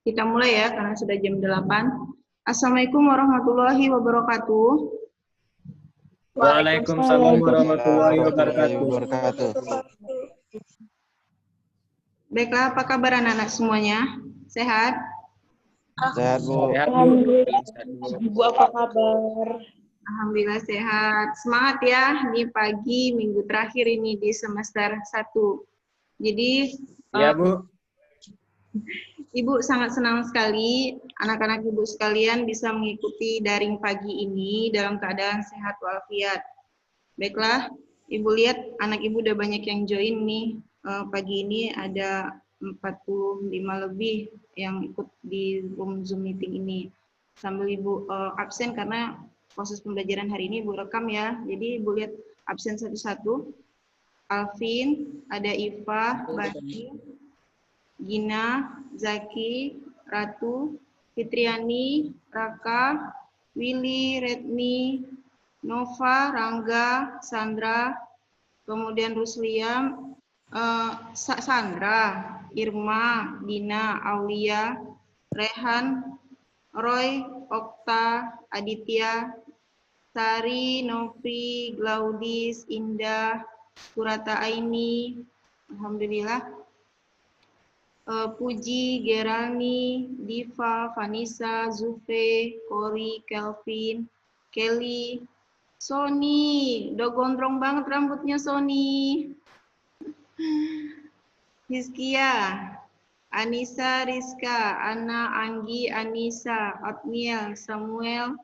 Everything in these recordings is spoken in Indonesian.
Kita mulai ya, karena sudah jam 8. Assalamualaikum warahmatullahi wabarakatuh. Waalaikumsalam warahmatullahi wabarakatuh. Baiklah, apa kabar anak-anak semuanya? Sehat? Sehat, Bu. Sehat, Bu. Ibu apa kabar? Alhamdulillah sehat. Semangat ya, di pagi minggu terakhir ini di semester 1. Jadi, Ya, Bu. Ibu sangat senang sekali anak-anak Ibu sekalian bisa mengikuti daring pagi ini dalam keadaan sehat walafiat. Baiklah, Ibu lihat anak Ibu udah banyak yang join nih. Pagi ini ada 45 lebih yang ikut di room Zoom meeting ini. Sambil Ibu absen karena proses pembelajaran hari ini Ibu rekam ya. Jadi Ibu lihat absen satu-satu. Alvin, ada Iva, Bani, Gina, Zaki, Ratu, Fitriani, Raka, Willy, Retni, Nova, Rangga, Sandra, kemudian Rusliam, Sandra, Irma, Dina, Aulia, Rehan, Roy, Okta, Aditya, Sari, Novi, Glaudis, Indah, Surata Aini, Alhamdulillah, Puji, Gerani, Diva, Vanessa, Zufre, Kori, Kelvin, Kelly, Sony, udah gondrong banget rambutnya Sony. Hizkia, Anissa, Rizka, Ana, Anggi, Anissa, Otniel, Samuel,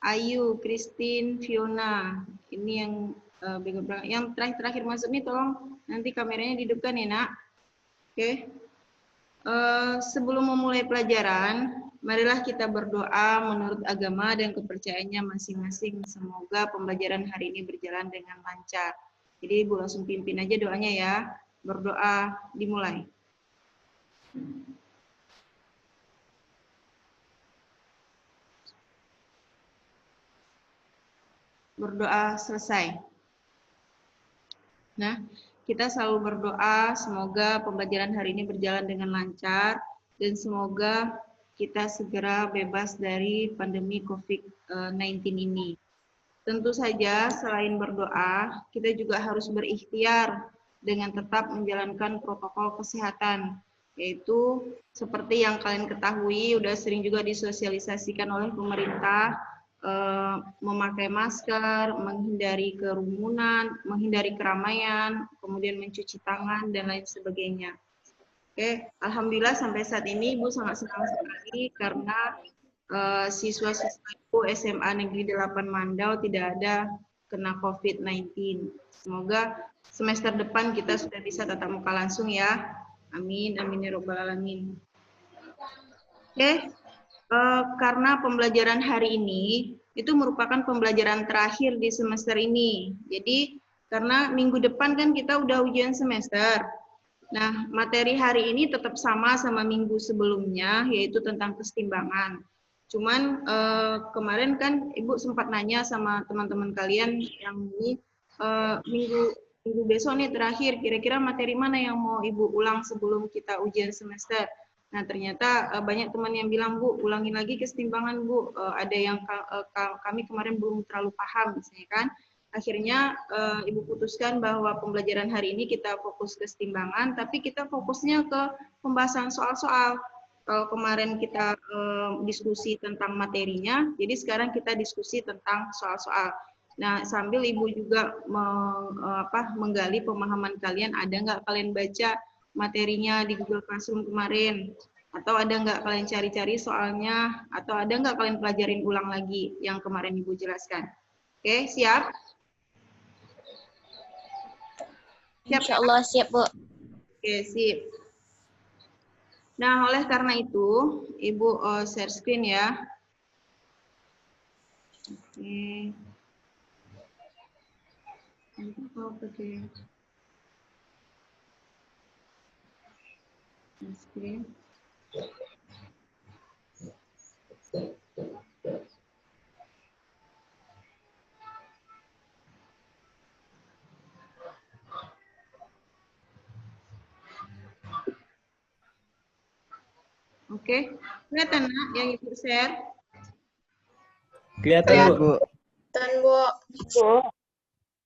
Ayu, Christine, Fiona. Ini yang terakhir masuk nih tolong nanti kameranya dihidupkan ya nak. Oke. Sebelum memulai pelajaran, marilah kita berdoa menurut agama dan kepercayaannya masing-masing. Semoga pembelajaran hari ini berjalan dengan lancar. Jadi Ibu langsung pimpin aja doanya ya. Berdoa dimulai. Berdoa selesai. Nah, kita selalu berdoa semoga pembelajaran hari ini berjalan dengan lancar dan semoga kita segera bebas dari pandemi COVID-19 ini. Tentu saja selain berdoa, kita juga harus berikhtiar dengan tetap menjalankan protokol kesehatan, yaitu seperti yang kalian ketahui, udah sering juga disosialisasikan oleh pemerintah, memakai masker, menghindari kerumunan, menghindari keramaian, kemudian mencuci tangan, dan lain sebagainya. Oke, Alhamdulillah sampai saat ini Ibu sangat senang sekali karena siswa-siswa Ibu SMA Negeri 8 Mandau tidak ada kena COVID-19. Semoga semester depan kita sudah bisa tatap muka langsung ya. Amin, amin ya robbal alamin. Oke. Karena pembelajaran hari ini itu merupakan pembelajaran terakhir di semester ini. Jadi karena minggu depan kan kita udah ujian semester. Nah, materi hari ini tetap sama minggu sebelumnya, yaitu tentang kesetimbangan. Cuman kemarin kan Ibu sempat nanya sama teman-teman kalian yang ini minggu besok nih terakhir, kira-kira materi mana yang mau Ibu ulang sebelum kita ujian semester. Nah, ternyata banyak teman yang bilang, Bu, ulangin lagi kesetimbangan, Bu. Ada yang kami kemarin belum terlalu paham, misalnya kan. Akhirnya Ibu putuskan bahwa pembelajaran hari ini kita fokus kesetimbangan, tapi kita fokusnya ke pembahasan soal-soal. Kalau kemarin kita diskusi tentang materinya, jadi sekarang kita diskusi tentang soal-soal. Nah, sambil Ibu juga menggali pemahaman kalian, ada nggak kalian baca materinya di Google Classroom kemarin, atau ada nggak kalian cari-cari soalnya, atau ada nggak kalian pelajarin ulang lagi yang kemarin Ibu jelaskan. Oke, siap? Siap? Insya Allah siap, Bu. Oke, sip. Nah, oleh karena itu, Ibu share screen ya. Oke. Oke. Screen. Oke, kelihatan nak yang Ibu share? Kelihatan, Lihat, Bu. Bu. Dan Bu.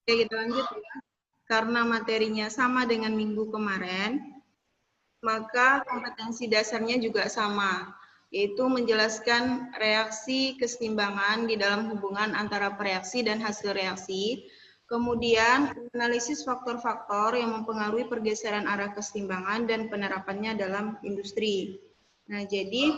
Oke, kita lanjut ya. Karena materinya sama dengan minggu kemarin, maka kompetensi dasarnya juga sama, yaitu menjelaskan reaksi kesetimbangan di dalam hubungan antara reaksi dan hasil reaksi, kemudian analisis faktor-faktor yang mempengaruhi pergeseran arah kesetimbangan dan penerapannya dalam industri. Nah, jadi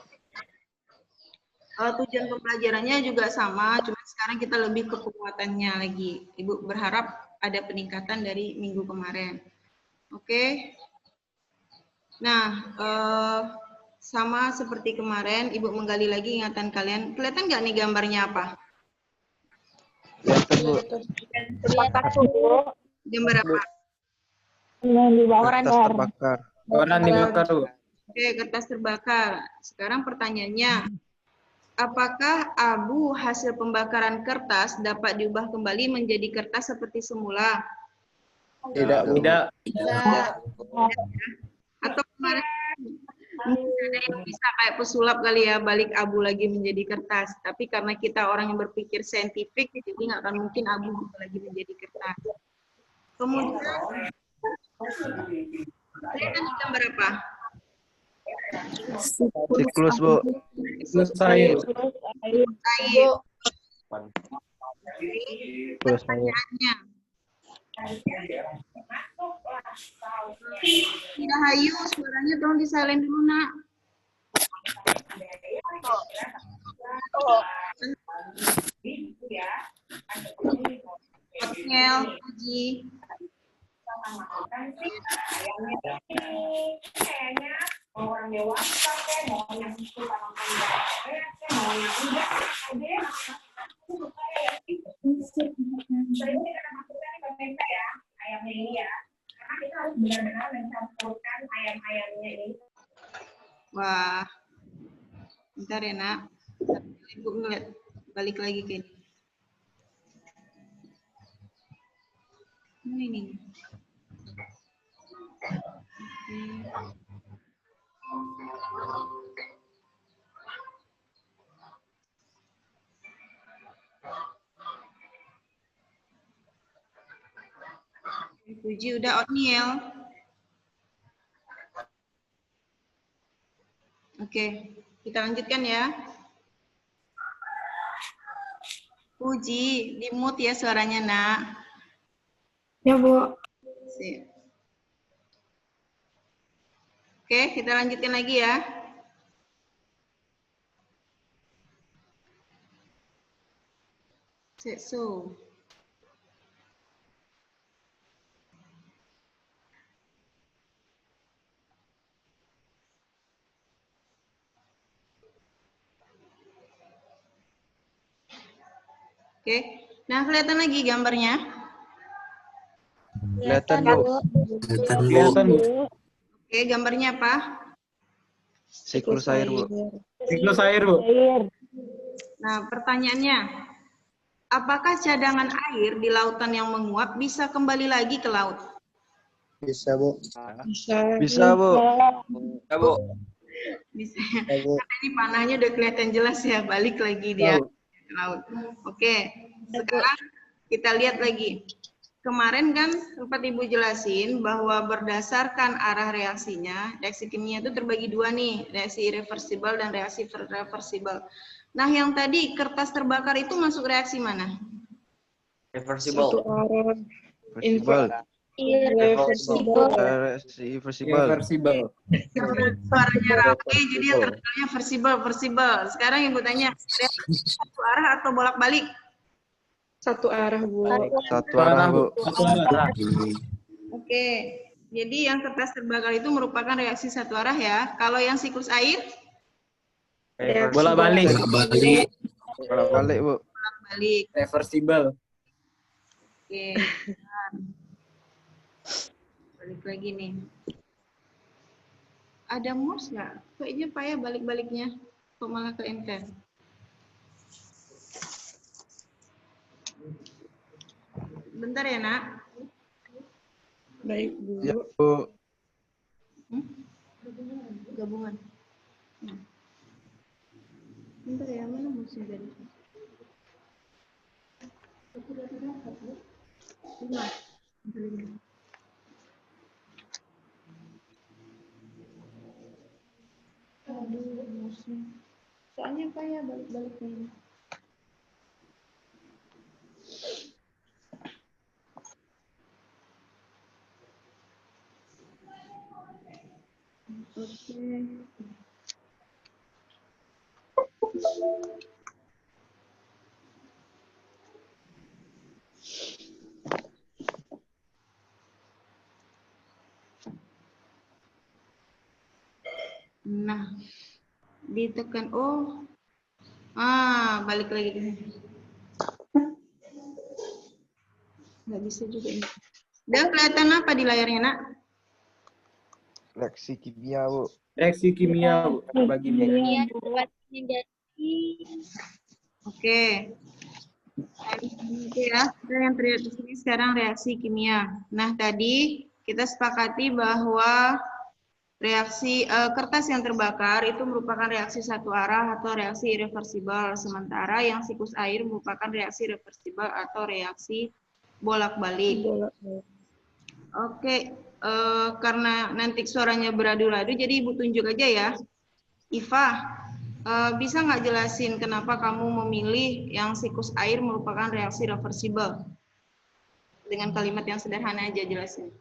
tujuan pembelajarannya juga sama, cuma sekarang kita lebih ke penguatannya lagi. Ibu berharap ada peningkatan dari minggu kemarin. Oke. Nah, sama seperti kemarin, Ibu menggali lagi ingatan kalian. Kelihatan nggak nih gambarnya apa? Kelihatan, Bu. Kelihatan Bu. Gambar apa? Kertas terbakar. Orang dibakar, Bu. Oke, kertas terbakar. Sekarang pertanyaannya, apakah abu hasil pembakaran kertas dapat diubah kembali menjadi kertas seperti semula? Tidak, Bu. Tidak. Atau kemarin mungkin ada yang bisa kayak pesulap kali ya, balik abu lagi menjadi kertas. Tapi karena kita orang yang berpikir saintifik, jadi nggak akan mungkin abu lagi menjadi kertas. Kemudian, kelihatan di gambar apa? Siklus, Bu. Siklus air. Air. Siklus air. Pertanyaannya. Hayu, suaranya tolong disalin dulu, nak. Otngel, Puji. Wah, bentar ya nak. Ibu ngeliat balik lagi ke ini. Ini nih. Puji udah Otniel. Oke, kita lanjutkan ya. Puji, di mute ya suaranya, nak. Ya, Bu. Sip. Oke, kita lanjutin lagi ya. So. Oke, nah kelihatan lagi gambarnya. Kelihatan, Bu. Kelihatan, Bu. Oke, gambarnya apa? Siklus air, Bu. Siklus air, Bu. Nah, pertanyaannya, apakah cadangan air di lautan yang menguap bisa kembali lagi ke laut? Bisa, Bu. Bisa, Bu. Bisa, Bu. Bisa. Karena ini panahnya udah kelihatan jelas ya, balik lagi dia ke laut. Oke, sekarang kita lihat lagi. Kemarin kan sempat Ibu jelasin bahwa berdasarkan arah reaksinya, reaksi kimia itu terbagi dua nih, reaksi irreversibel dan reaksi reversibel. Nah, yang tadi kertas terbakar itu masuk reaksi mana? Reversible. Irreversible. Reversible. Reversible. Suaranya rapi, jadi yang terkenalnya versibel. Sekarang Ibu tanya, reaksi satu arah atau bolak-balik? Satu arah, Bu. Satu arah, Bu. Satu arah. Oke, jadi yang kertas terbakar itu merupakan reaksi satu arah ya. Kalau yang siklus air? Bola balik. Bolak-balik, Bu. Balik. Reversible. Oke. Balik lagi nih. Ada mouse nggak? Kayaknya payah balik-baliknya. Kok malah ke enter? Bentar ya, nak. Baik, Bu. Ya, Bu. Gabungan. Nah, bentar ya, mana musuh dari lima. Aduh, musuh. Soalnya kayak balik-balik ini. Oke. Nah, ditekan balik lagi ke sini. Nggak bisa juga ini. Udah kelihatan apa di layarnya, Nak? Reaksi kimia, Bu. Reaksi kimia, Bu. Bagi Iya. Oke. Oke ya, kita yang terlihat di sini sekarang reaksi kimia. Nah, tadi kita sepakati bahwa reaksi kertas yang terbakar itu merupakan reaksi satu arah atau reaksi irreversibel, sementara yang siklus air merupakan reaksi reversibel atau reaksi bolak-balik. Oke, karena nanti suaranya beradu-adu, jadi Ibu tunjuk aja ya. Iva, bisa nggak jelasin kenapa kamu memilih yang siklus air merupakan reaksi reversibel? Dengan kalimat yang sederhana aja jelasin.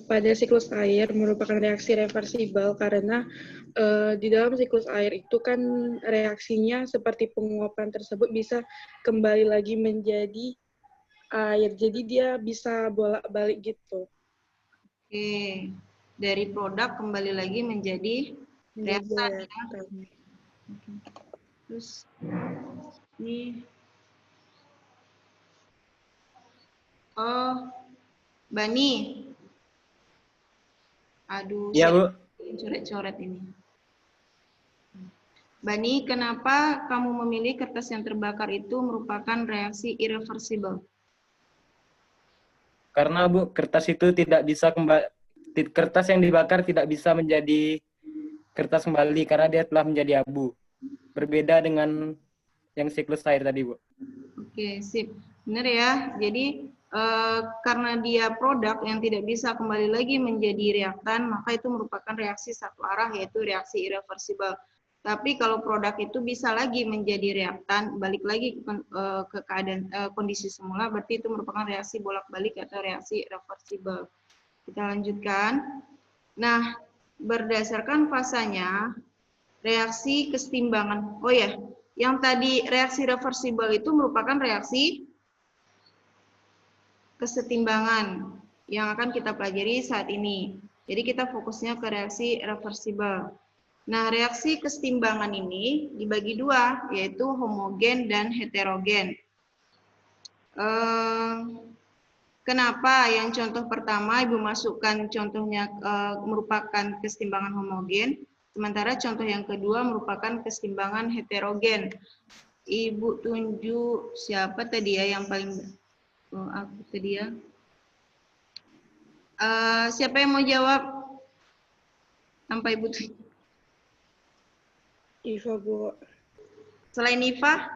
Pada siklus air merupakan reaksi reversibel karena di dalam siklus air itu kan reaksinya seperti penguapan tersebut bisa kembali lagi menjadi air. Jadi dia bisa bolak-balik gitu. Oke, dari produk kembali lagi menjadi reaktan ya. Terus ini Bani. Aduh, Iya, Bu. coret-coret ini. Bani, kenapa kamu memilih kertas yang terbakar itu merupakan reaksi irreversibel? Karena, Bu, kertas itu tidak bisa kembali, kertas yang dibakar tidak bisa menjadi kertas kembali karena dia telah menjadi abu. Berbeda dengan yang siklus air tadi, Bu. Oke, sip. Benar ya. Jadi karena dia produk yang tidak bisa kembali lagi menjadi reaktan, maka itu merupakan reaksi satu arah, yaitu reaksi irreversibel. Tapi kalau produk itu bisa lagi menjadi reaktan, balik lagi ke keadaan kondisi semula, berarti itu merupakan reaksi bolak-balik atau reaksi reversibel. Kita lanjutkan. Nah, berdasarkan fasanya, reaksi kesetimbangan. Oh ya, yang tadi reaksi reversibel itu merupakan reaksi kesetimbangan yang akan kita pelajari saat ini. Jadi kita fokusnya ke reaksi reversibel. Nah, reaksi kesetimbangan ini dibagi dua, yaitu homogen dan heterogen. Kenapa yang contoh pertama Ibu masukkan contohnya merupakan kesetimbangan homogen, sementara contoh yang kedua merupakan kesetimbangan heterogen. Ibu tunjuk siapa tadi ya yang paling aku tadi ya. Siapa yang mau jawab? Tanpa Ibu tunjuk. Iva, Bu. Selain Iva?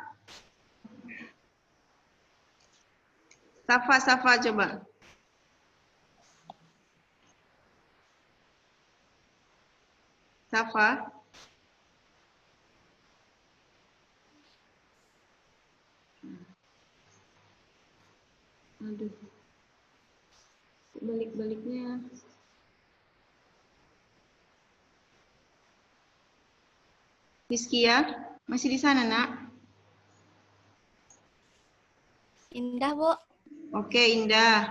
Safa coba. Safa. Aduh. Balik-baliknya. Rizkia, masih di sana, Nak? Indah, Bu. Oke, Indah.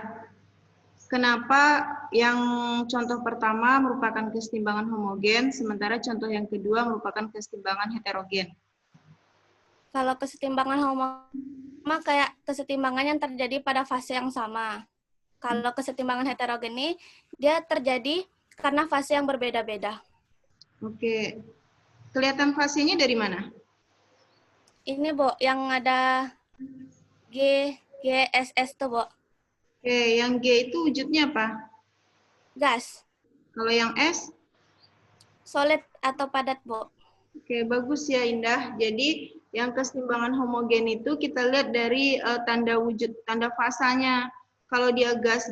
Kenapa yang contoh pertama merupakan kesetimbangan homogen, sementara contoh yang kedua merupakan kesetimbangan heterogen? Kalau kesetimbangan homogen kayak kesetimbangan yang terjadi pada fase yang sama. Kalau kesetimbangan heterogen ini, dia terjadi karena fase yang berbeda-beda. Oke. Kelihatan fasenya dari mana? Ini, Bu, yang ada G, S, S tuh, Bu. Oke, yang G itu wujudnya apa? Gas. Kalau yang S? solid atau padat, Bu. Oke, bagus ya Indah. Jadi yang kesetimbangan homogen itu kita lihat dari tanda wujud, tanda fasanya. Kalau dia gas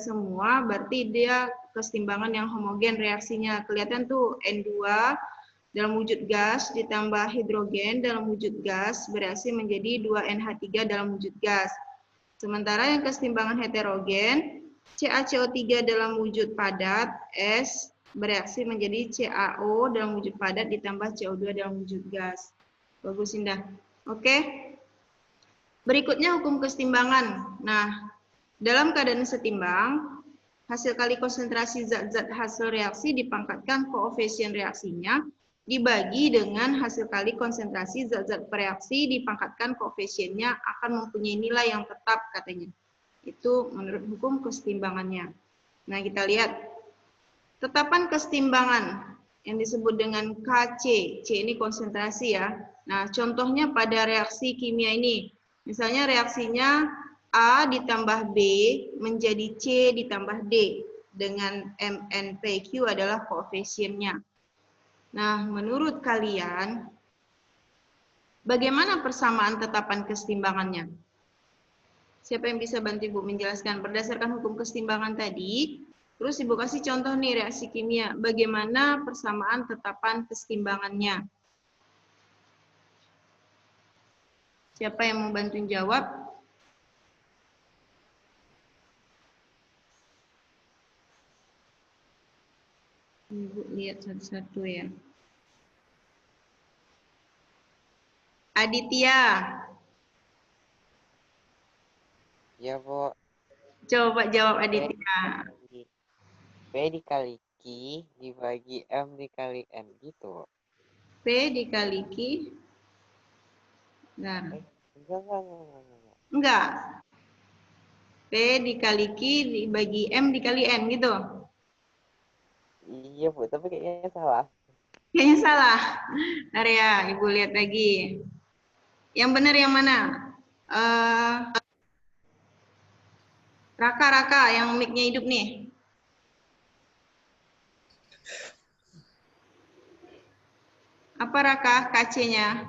semua, berarti dia kesetimbangan yang homogen reaksinya. Kelihatan tuh N2 dalam wujud gas ditambah hidrogen dalam wujud gas bereaksi menjadi 2NH3 dalam wujud gas. Sementara yang kesetimbangan heterogen, CaCO3 dalam wujud padat, S bereaksi menjadi CaO dalam wujud padat ditambah CO2 dalam wujud gas. Bagus Indah. Oke. Berikutnya hukum kesetimbangan. Nah, dalam keadaan setimbang, hasil kali konsentrasi zat-zat hasil reaksi dipangkatkan koefisien reaksinya dibagi dengan hasil kali konsentrasi zat-zat bereaksi dipangkatkan koefisiennya akan mempunyai nilai yang tetap katanya. Itu menurut hukum kesetimbangannya. Nah, kita lihat tetapan kesetimbangan yang disebut dengan Kc. C ini konsentrasi ya. Nah, contohnya pada reaksi kimia ini. Misalnya reaksinya A ditambah B menjadi C ditambah D dengan MnPq adalah koefisiennya. Nah, menurut kalian bagaimana persamaan tetapan kesetimbangannya? Siapa yang bisa bantu Ibu menjelaskan berdasarkan hukum kesetimbangan tadi? Terus Ibu kasih contoh nih reaksi kimia, bagaimana persamaan tetapan kesetimbangannya? Siapa yang mau bantu jawab? Ibu lihat satu-satu ya. Aditya. Ya, Bu. Coba jawab Aditya. P dikali Q dibagi M dikali N gitu. P dikali Q. Nah. Enggak. P dikali Q dibagi M dikali N gitu. Iya, Bu, tapi kayaknya salah. Kayaknya salah. Ntar ya, Ibu lihat lagi. Yang benar yang mana? Raka, yang mic-nya hidup nih. Apa Raka, KC-nya?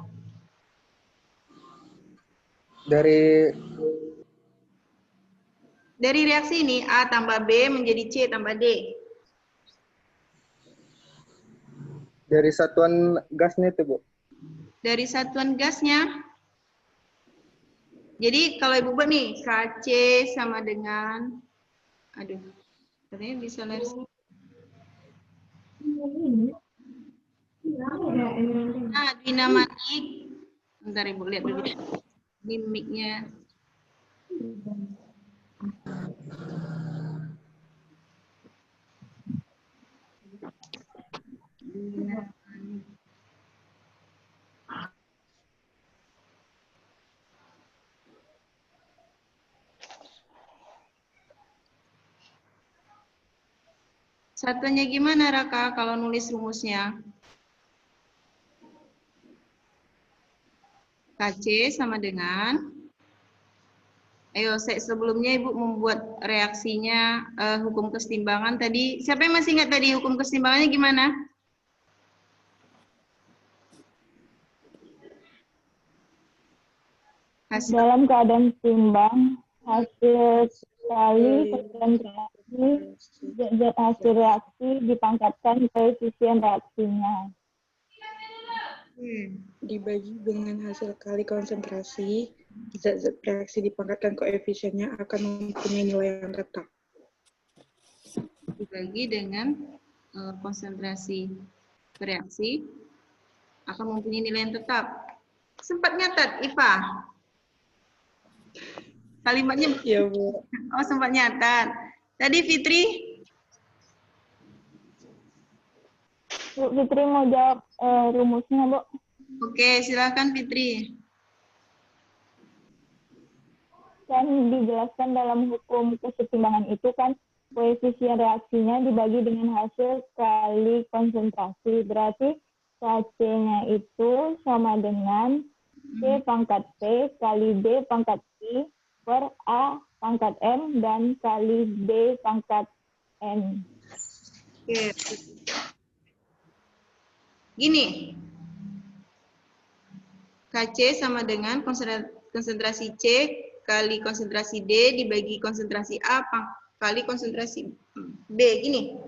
Dari reaksi ini, A tambah B menjadi C tambah D. Dari satuan gasnya itu, Bu. Dari satuan gasnya. Jadi kalau Ibu buat nih, Kc sama dengan, aduh, katanya bisa versi. Nah, dinamatik. Bentar Ibu lihat dulu. Ini mic-nya. Satunya gimana Raka kalau nulis rumusnya? Kc sama dengan, ayo sebelumnya Ibu membuat reaksinya hukum kesetimbangan tadi. Siapa yang masih ingat tadi hukum kesetimbangannya gimana? Dalam keadaan seimbang, hasil kali konsentrasi zat hasil reaksi dipangkatkan koefisien reaksinya. Dibagi dengan hasil kali konsentrasi, zat-zat reaksi dipangkatkan koefisiennya akan mempunyai nilai yang tetap. Dibagi dengan konsentrasi reaksi akan mempunyai nilai yang tetap. Sempat nyatat, Iva? Kalimatnya Iya, Bu. oh sempat nyatat. Tadi Fitri? Bu Fitri mau jawab rumusnya, Bu. Oke, silakan Fitri. Kan dijelaskan dalam hukum kesetimbangan itu kan koefisien reaksinya dibagi dengan hasil kali konsentrasi. Berarti Kc-nya itu sama dengan C pangkat P kali D pangkat I per A pangkat M dan kali D pangkat N. Oke. Gini, Kc sama dengan konsentrasi C kali konsentrasi D dibagi konsentrasi A kali konsentrasi B. Gini.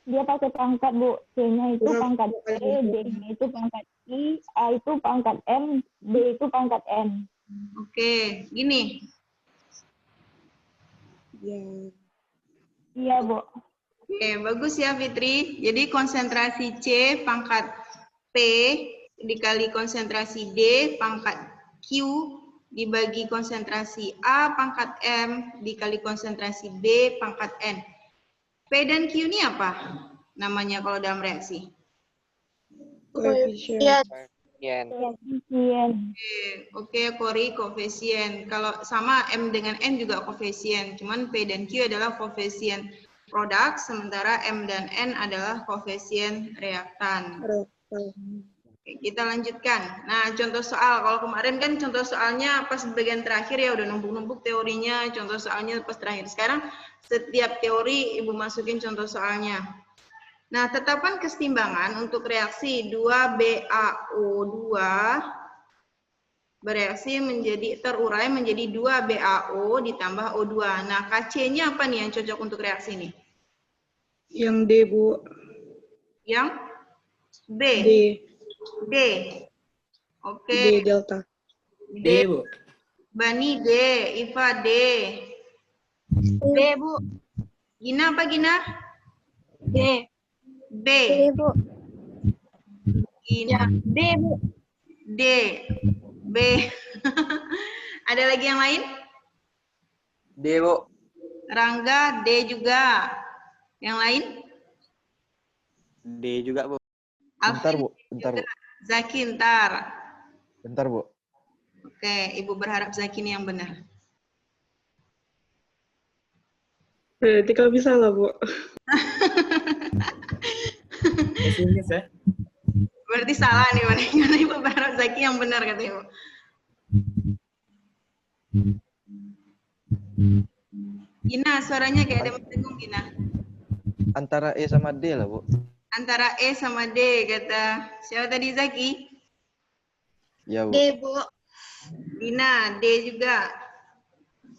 Dia pakai pangkat, Bu. C-nya itu pangkat Bukan E, D-nya itu pangkat I, A itu pangkat M, D itu pangkat N. Oke, gini. Ya. Iya, Bu. Oke, bagus ya Fitri. Jadi konsentrasi C pangkat P dikali konsentrasi D pangkat Q dibagi konsentrasi A pangkat M dikali konsentrasi B pangkat N. P dan Q ini apa namanya kalau dalam reaksi? Koefisien. Koefisien. Koefisien. Oke, Kori, koefisien. Kalau sama M dengan N juga koefisien. Cuman P dan Q adalah koefisien produk, sementara M dan N adalah koefisien reaktan. Oke, kita lanjutkan. Nah, contoh soal. Kalau kemarin kan contoh soalnya pas bagian terakhir ya udah numpuk-numpuk teorinya, contoh soalnya pas terakhir. Sekarang setiap teori Ibu masukin contoh soalnya. Nah, tetapkan kesetimbangan untuk reaksi 2BaO2 bereaksi menjadi terurai menjadi 2BaO ditambah O2. Nah, Kc-nya apa nih yang cocok untuk reaksi ini? Yang D, Bu. Yang B. D. D. Oke. D delta. D. D, Bu. Bani D. Iva D. D, Bu. Gina apa Gina? D. B. D, Bu. Gina. D, Bu. D. B. Ada lagi yang lain? D, Bu. Rangga D juga. Yang lain? D juga, Bu. Alvin Bu. Bentar, Bu. Zaki ntar. Bentar, Bu. Oke, Ibu berharap Zaki ini yang benar. Berarti kalau bisa lah, Bu. Pesimis ya. Berarti salah nih, karena Ibu berharap Zaki yang benar, kata Ibu. Gina, suaranya kayak ada mendengung, Gina. Antara E sama D lah, Bu. Antara E sama D, kata siapa tadi, Zaki? Ya, Bu. D, Bu. Gina, D juga.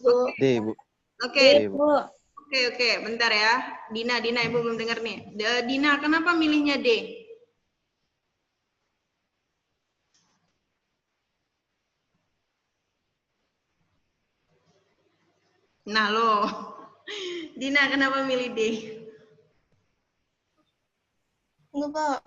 Bu. D, Bu. Oke, D, Bu. Bu. oke, bentar ya. Dina, Ibu belum dengar nih. Dina, kenapa milihnya D? Nah, loh. Dina, kenapa milih D? Lupa.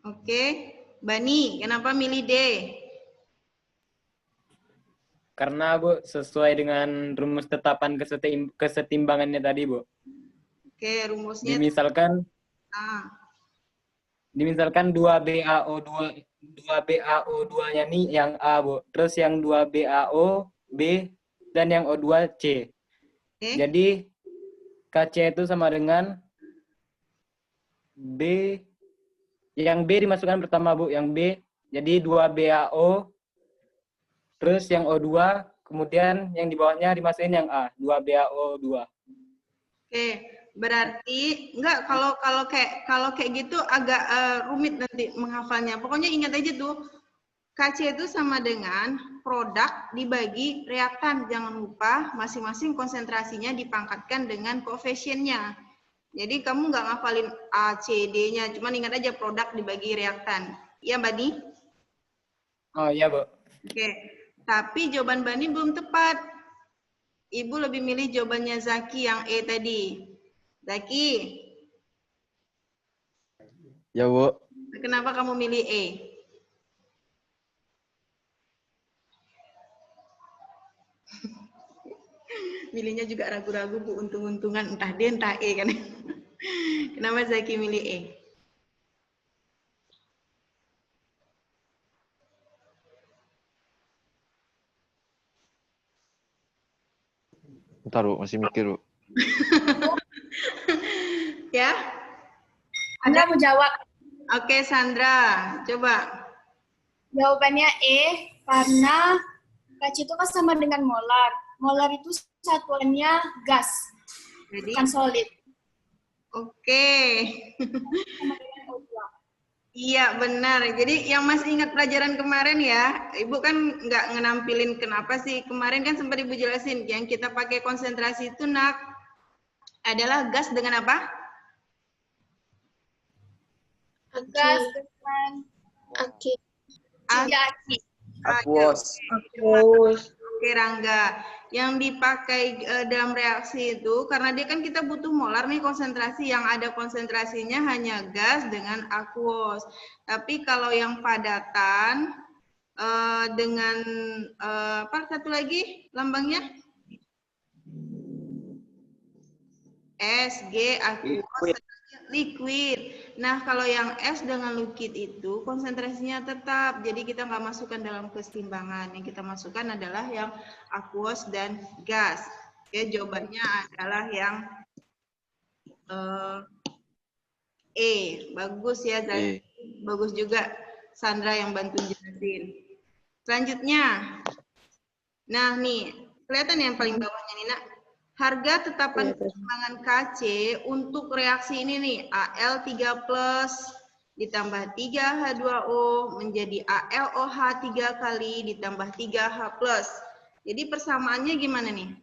Oke. Bani, kenapa milih D? Karena, Bu, sesuai dengan rumus tetapan kesetimbangannya tadi, Bu. Oke, rumusnya. Misalkan 2BaO2-nya nih yang A, Bu. Terus yang 2BaO B dan yang O2 C. Oke. Jadi Kc itu sama dengan B, yang B dimasukkan pertama, Bu, yang B. Jadi 2BaO, terus yang O2, kemudian yang di bawahnya dimasukin yang A, 2BaO2. Oke, berarti enggak kalau kayak gitu agak rumit nanti menghafalnya. Pokoknya ingat aja tuh, Kc itu sama dengan produk dibagi reaktan. Jangan lupa masing-masing konsentrasinya dipangkatkan dengan koefisiennya. Jadi kamu nggak ngafalin A, C, D-nya, cuman ingat aja produk dibagi reaktan. Iya, Bani? Oh iya, Bu. Oke, tapi jawaban Bani belum tepat. Ibu lebih milih jawabannya Zaki yang E tadi. Zaki, Ya, Bu. kenapa kamu milih E? Milihnya juga ragu-ragu, Bu, untung-untungan entah D entah E kan. Kenapa Zaki milih E? Bentar, Bu. Masih mikir, Bu. Ya? Sandra mau jawab. Oke, Sandra, coba. Jawabannya E, karena Kc itu kan sama dengan molar. Molar itu satuannya gas, Jadi, bukan solid. oke. Sama dengan O2. Iya, benar. Jadi yang masih ingat pelajaran kemarin ya, Ibu kan nggak ngenampilin kenapa sih. Kemarin kan sempat Ibu jelasin, yang kita pakai konsentrasi itu adalah gas dengan apa? Gas dengan Aki. aki. Aquos. Oke, Rangga. Yang dipakai dalam reaksi itu, karena dia kan kita butuh molar nih konsentrasi, yang ada konsentrasinya hanya gas dengan aquos. Tapi kalau yang padatan dengan apa satu lagi lambangnya? S, G, aquos, liquid. Nah, kalau yang S dengan liquid itu konsentrasinya tetap, jadi kita nggak masukkan dalam kesetimbangan. Yang kita masukkan adalah yang aquos dan gas. Oke, jawabannya adalah yang E. Bagus ya, E. bagus juga Sandra yang bantu jelasin. Selanjutnya, nah nih, kelihatan yang paling bawahnya nih, Nak. Harga tetapan keseimbangan Kc untuk reaksi ini nih, Al3+ ditambah 3H2O menjadi AlOH 3 kali ditambah 3H+. Jadi persamaannya gimana nih?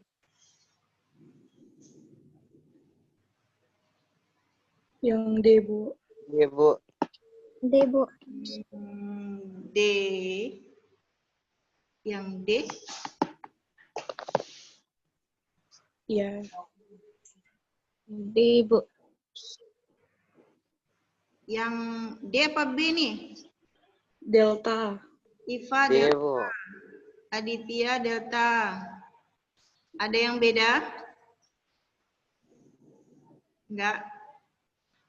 Yang D, Bu. Iya, Bu. D, Bu. D. Yang D. Ya. D, Bu. Yang D apa B nih? Delta. Iva Iya, delta, Bu. Aditya delta. Ada yang beda? Enggak.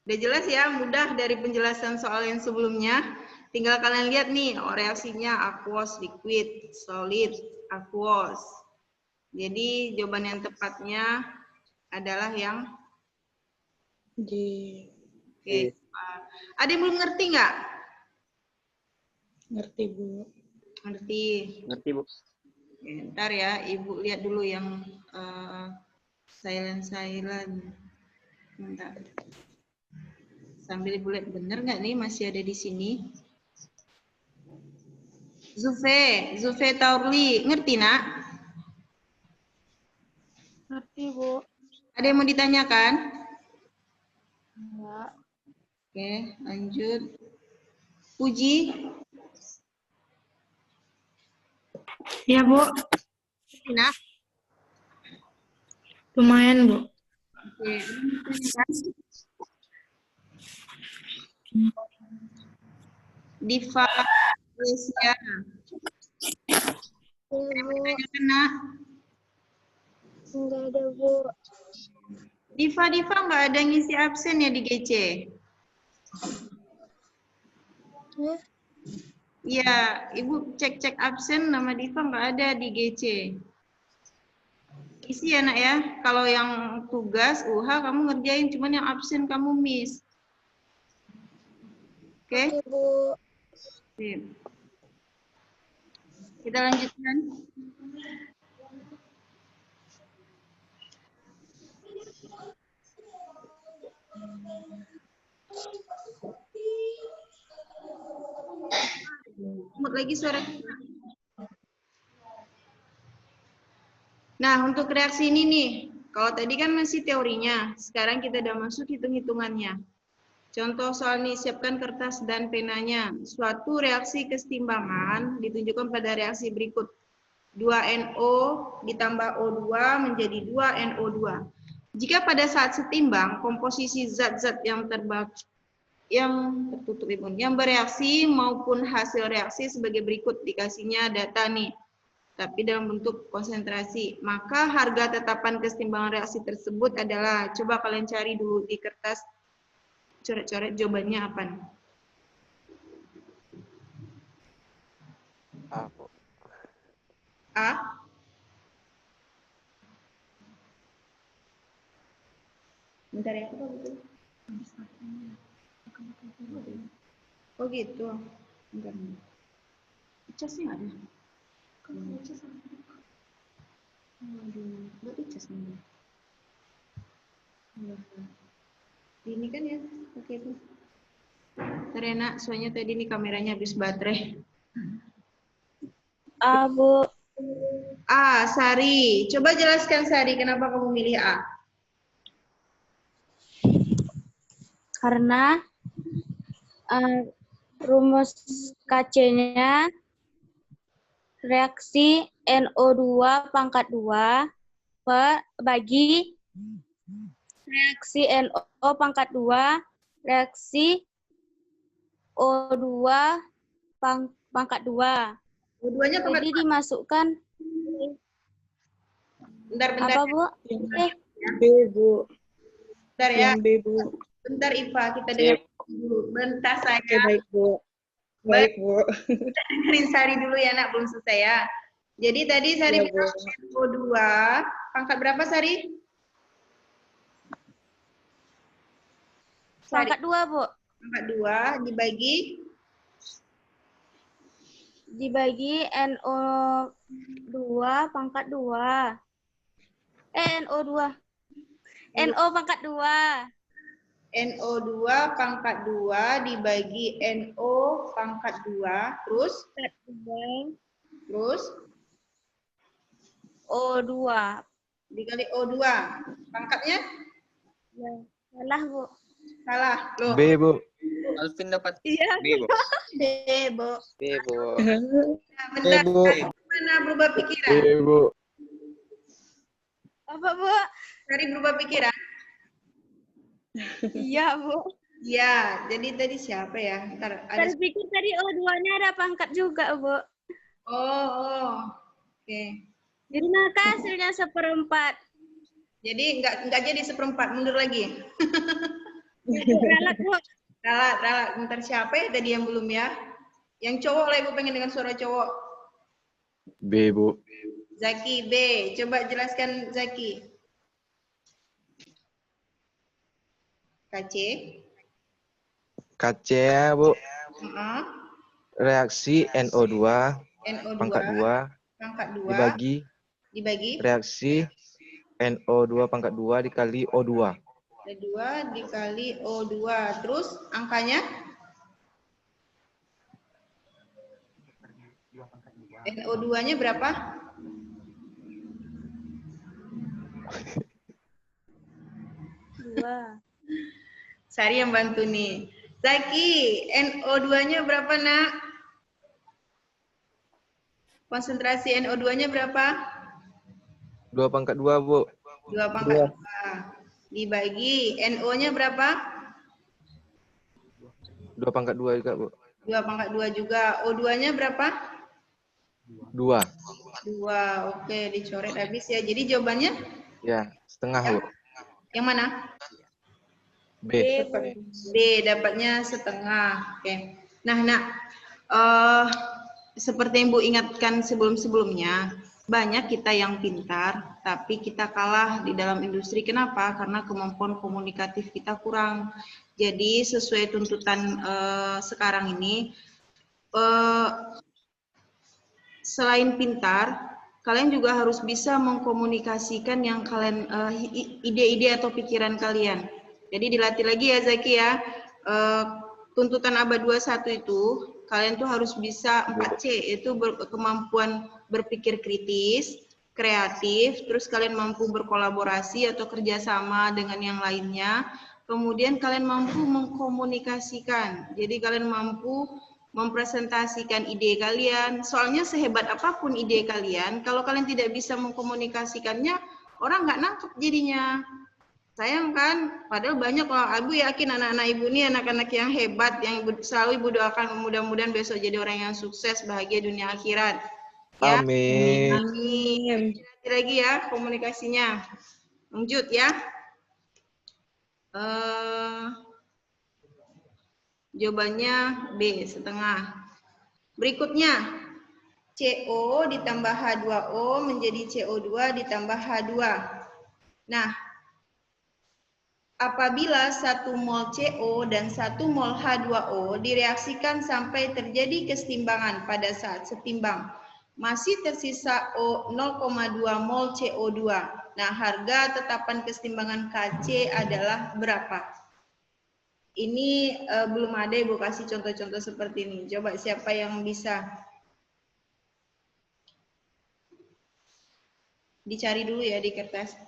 Udah jelas ya, mudah dari penjelasan soal yang sebelumnya. Tinggal kalian lihat nih, reaksinya aquos, liquid, solid, aquos. Jadi jawaban yang tepatnya adalah yang D. Oke. Ada yang belum ngerti nggak? Ngerti, Bu. Ngerti. Ngerti, Bu. Oke, ntar ya, Ibu lihat dulu yang silent. Bentar. Sambil Ibu lihat bener nggak nih masih ada di sini. Zufe Taurli, ngerti nak? Ngerti, Bu. Ada yang mau ditanyakan? Enggak. Oke, lanjut. Puji, Ya, Bu. ngerti nak? Lumayan, Bu. Oke, ada yang mau ditanyakan? Diva Lesia. Ada yang mau ditanyakan nak? Enggak ada, Bu. Diva nggak ada ngisi absen ya di GC? Iya, Ibu cek absen nama Diva nggak ada di GC. Isi ya nak ya, kalau yang tugas UH kamu ngerjain, cuman yang absen kamu miss. Oke? Bu. Sip. Kita lanjutkan. Mut lagi suara kita. Nah, untuk reaksi ini nih, kalau tadi kan masih teorinya, sekarang kita udah masuk hitung-hitungannya. Contoh soal nih, siapkan kertas dan penanya. Suatu reaksi kesetimbangan ditunjukkan pada reaksi berikut. 2NO ditambah O2 menjadi 2NO2. Jika pada saat setimbang, komposisi zat-zat yang tertutup yang bereaksi maupun hasil reaksi sebagai berikut, dikasihnya data nih, tapi dalam bentuk konsentrasi. Maka harga tetapan kesetimbangan reaksi tersebut adalah, coba kalian cari dulu di kertas, coret-coret jawabannya apa nih? Aku. A. Bentar ya, apa betul? Oh gitu. Bentar. Icasnya ada. Waduh, buat icas nih. Ini kan ya, oke itu. Terena, soalnya tadi nih kameranya habis baterai. Bu. Sari. Coba jelaskan Sari, kenapa kamu milih A? Karena rumus KC-nya reaksi NO2 pangkat 2 bagi reaksi NO pangkat 2 reaksi O2 pangkat 2. O2-nya pangkat Jadi dimasukkan bentar. apa, Bu? B, Bu. Bentar ya. Yang B, Bu. Bentar Iva, kita dengar dulu. Bentar saya. Oke, baik, Bu. Baik, Bu. Kita dengerin Sari dulu ya, nak. Belum selesai ya. Jadi tadi Sari Iya, Bu. bilang O2, pangkat berapa Sari? Pangkat 2, Bu. Pangkat 2 Dibagi NO2 pangkat 2. NO2. NO pangkat 2. NO2 pangkat 2 dibagi NO pangkat 2. Terus O2. Dikali O2. Pangkatnya? Ya, salah, Bu. Salah. Loh. B, Bu. Alvin dapat Iya. B, Bu. B, Bu. B, Bu. Nah, bentar. B, Bu. Mana berubah pikiran? B, Bu. Apa, Bu? Sari berubah pikiran? Iya, Bu. Iya. Jadi tadi siapa ya? Ntar ada. Saya pikir tadi O2-nya ada pangkat juga, Bu. Oh. Oke. Jadi maka hasilnya 1/4. Jadi enggak jadi 1/4, mundur lagi. Ralat, Bu. Ralat. Bentar, siapa ya tadi yang belum ya? Yang cowok lah, Ibu pengen dengan suara cowok. B, Bu. Zaki B. Coba jelaskan Zaki. KC. KC, Bu. Reaksi NO2 NO2 pangkat 2 pangkat 2 dibagi reaksi NO2 pangkat 2 dikali O2. O2 dikali O2. Terus angkanya? NO2-nya berapa? Dua. Sari yang bantu nih. Zaki, NO2-nya berapa, Nak? Konsentrasi NO2-nya berapa? 2 pangkat 2, Bu. 2 pangkat 2. Dibagi NO-nya berapa? 2 pangkat 2 juga, Bu. 2 pangkat 2 juga. O2-nya berapa? 2. 2. Oke, dicoret habis ya. Jadi jawabannya? Ya, setengah, Bu. Yang mana? B. B, dapatnya setengah. Oke. Nah, Nak, seperti yang Bu ingatkan sebelum-sebelumnya, banyak kita yang pintar, tapi kita kalah di dalam industri. Kenapa? Karena kemampuan komunikatif kita kurang. Jadi sesuai tuntutan sekarang ini, selain pintar, kalian juga harus bisa mengkomunikasikan yang kalian ide-ide atau pikiran kalian. Jadi dilatih lagi ya Zaki ya. Tuntutan ABA 21 itu kalian tuh harus bisa 4C, itu kemampuan berpikir kritis, kreatif, terus kalian mampu berkolaborasi atau kerjasama dengan yang lainnya. Kemudian kalian mampu mengkomunikasikan. Jadi kalian mampu mempresentasikan ide kalian. Soalnya sehebat apapun ide kalian, kalau kalian tidak bisa mengkomunikasikannya, orang nggak nangkep jadinya. Sayang kan? Padahal banyak loh. Ibu yakin anak-anak ibu ini anak-anak yang hebat, yang selalu ibu doakan mudah-mudahan besok jadi orang yang sukses, bahagia dunia akhirat. Ya? Amin. Amin. Lagi ya komunikasinya. Lanjut ya. Jawabannya B, setengah. Berikutnya, CO ditambah H2O menjadi CO2 ditambah H2. Nah, apabila 1 mol CO dan 1 mol H2O direaksikan sampai terjadi kesetimbangan pada saat setimbang. Masih tersisa 0,2 mol CO2. Nah, harga tetapan kesetimbangan Kc adalah berapa? Ini belum ada Ibu kasih contoh-contoh seperti ini. Coba siapa yang bisa? Dicari dulu ya di kertas.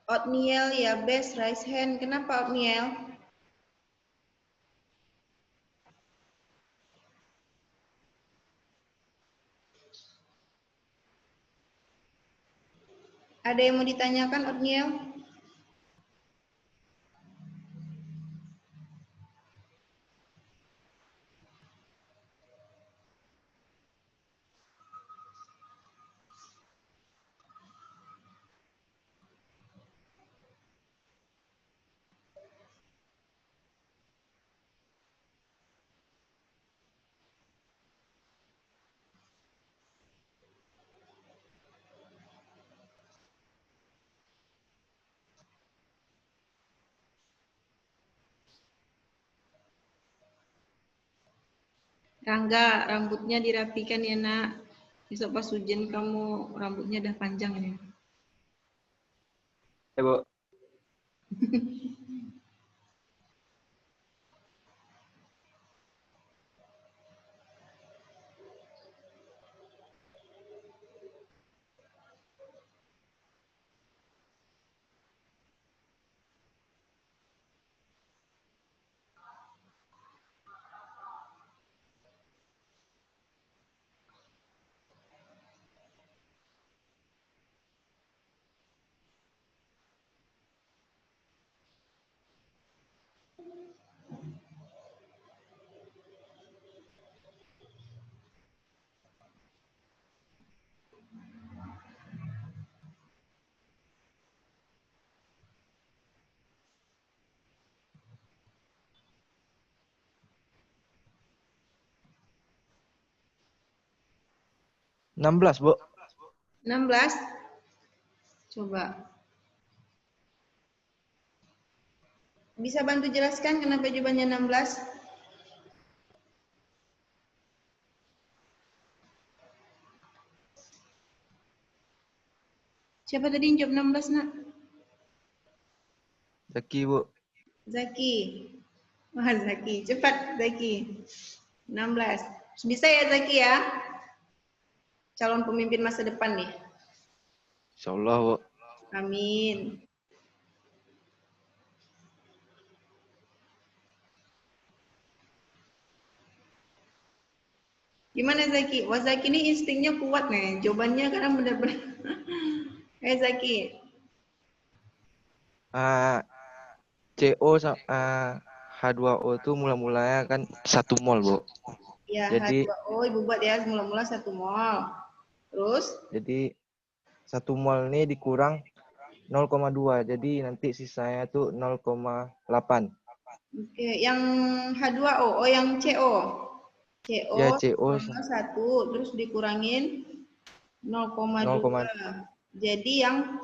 Oatmeal ya best raise hand. Kenapa oatmeal? Ada yang mau ditanyakan oatmeal? Rangga, rambutnya dirapikan ya nak. Besok pas hujan kamu rambutnya udah panjang ya. Ya, Bu. 16, Bu. 16. Coba. Bisa bantu jelaskan kenapa jawabannya 16? Siapa tadi yang jawab 16, nak? Zaki, Bu. Zaki. Wah, Zaki. Cepat, Zaki. 16. Bisa ya, Zaki ya? Calon pemimpin masa depan nih. Insyaallah, Bu. Amin. Gimana Zaki? Wah, Zaki ini instingnya kuat nih. Jawabannya kadang benar-benar. Zaki. CO H2O itu mula-mulanya kan 1 mol, Bu. Ya, Jadi H2O Ibu buat ya mula-mula 1 mol. Terus? jadi 1 mol ini dikurang 0,2. Jadi nanti sisanya tuh 0,8. Oke, yang H2O, oh yang CO. CO Ya, CO 1 terus dikurangin 0,2. Jadi yang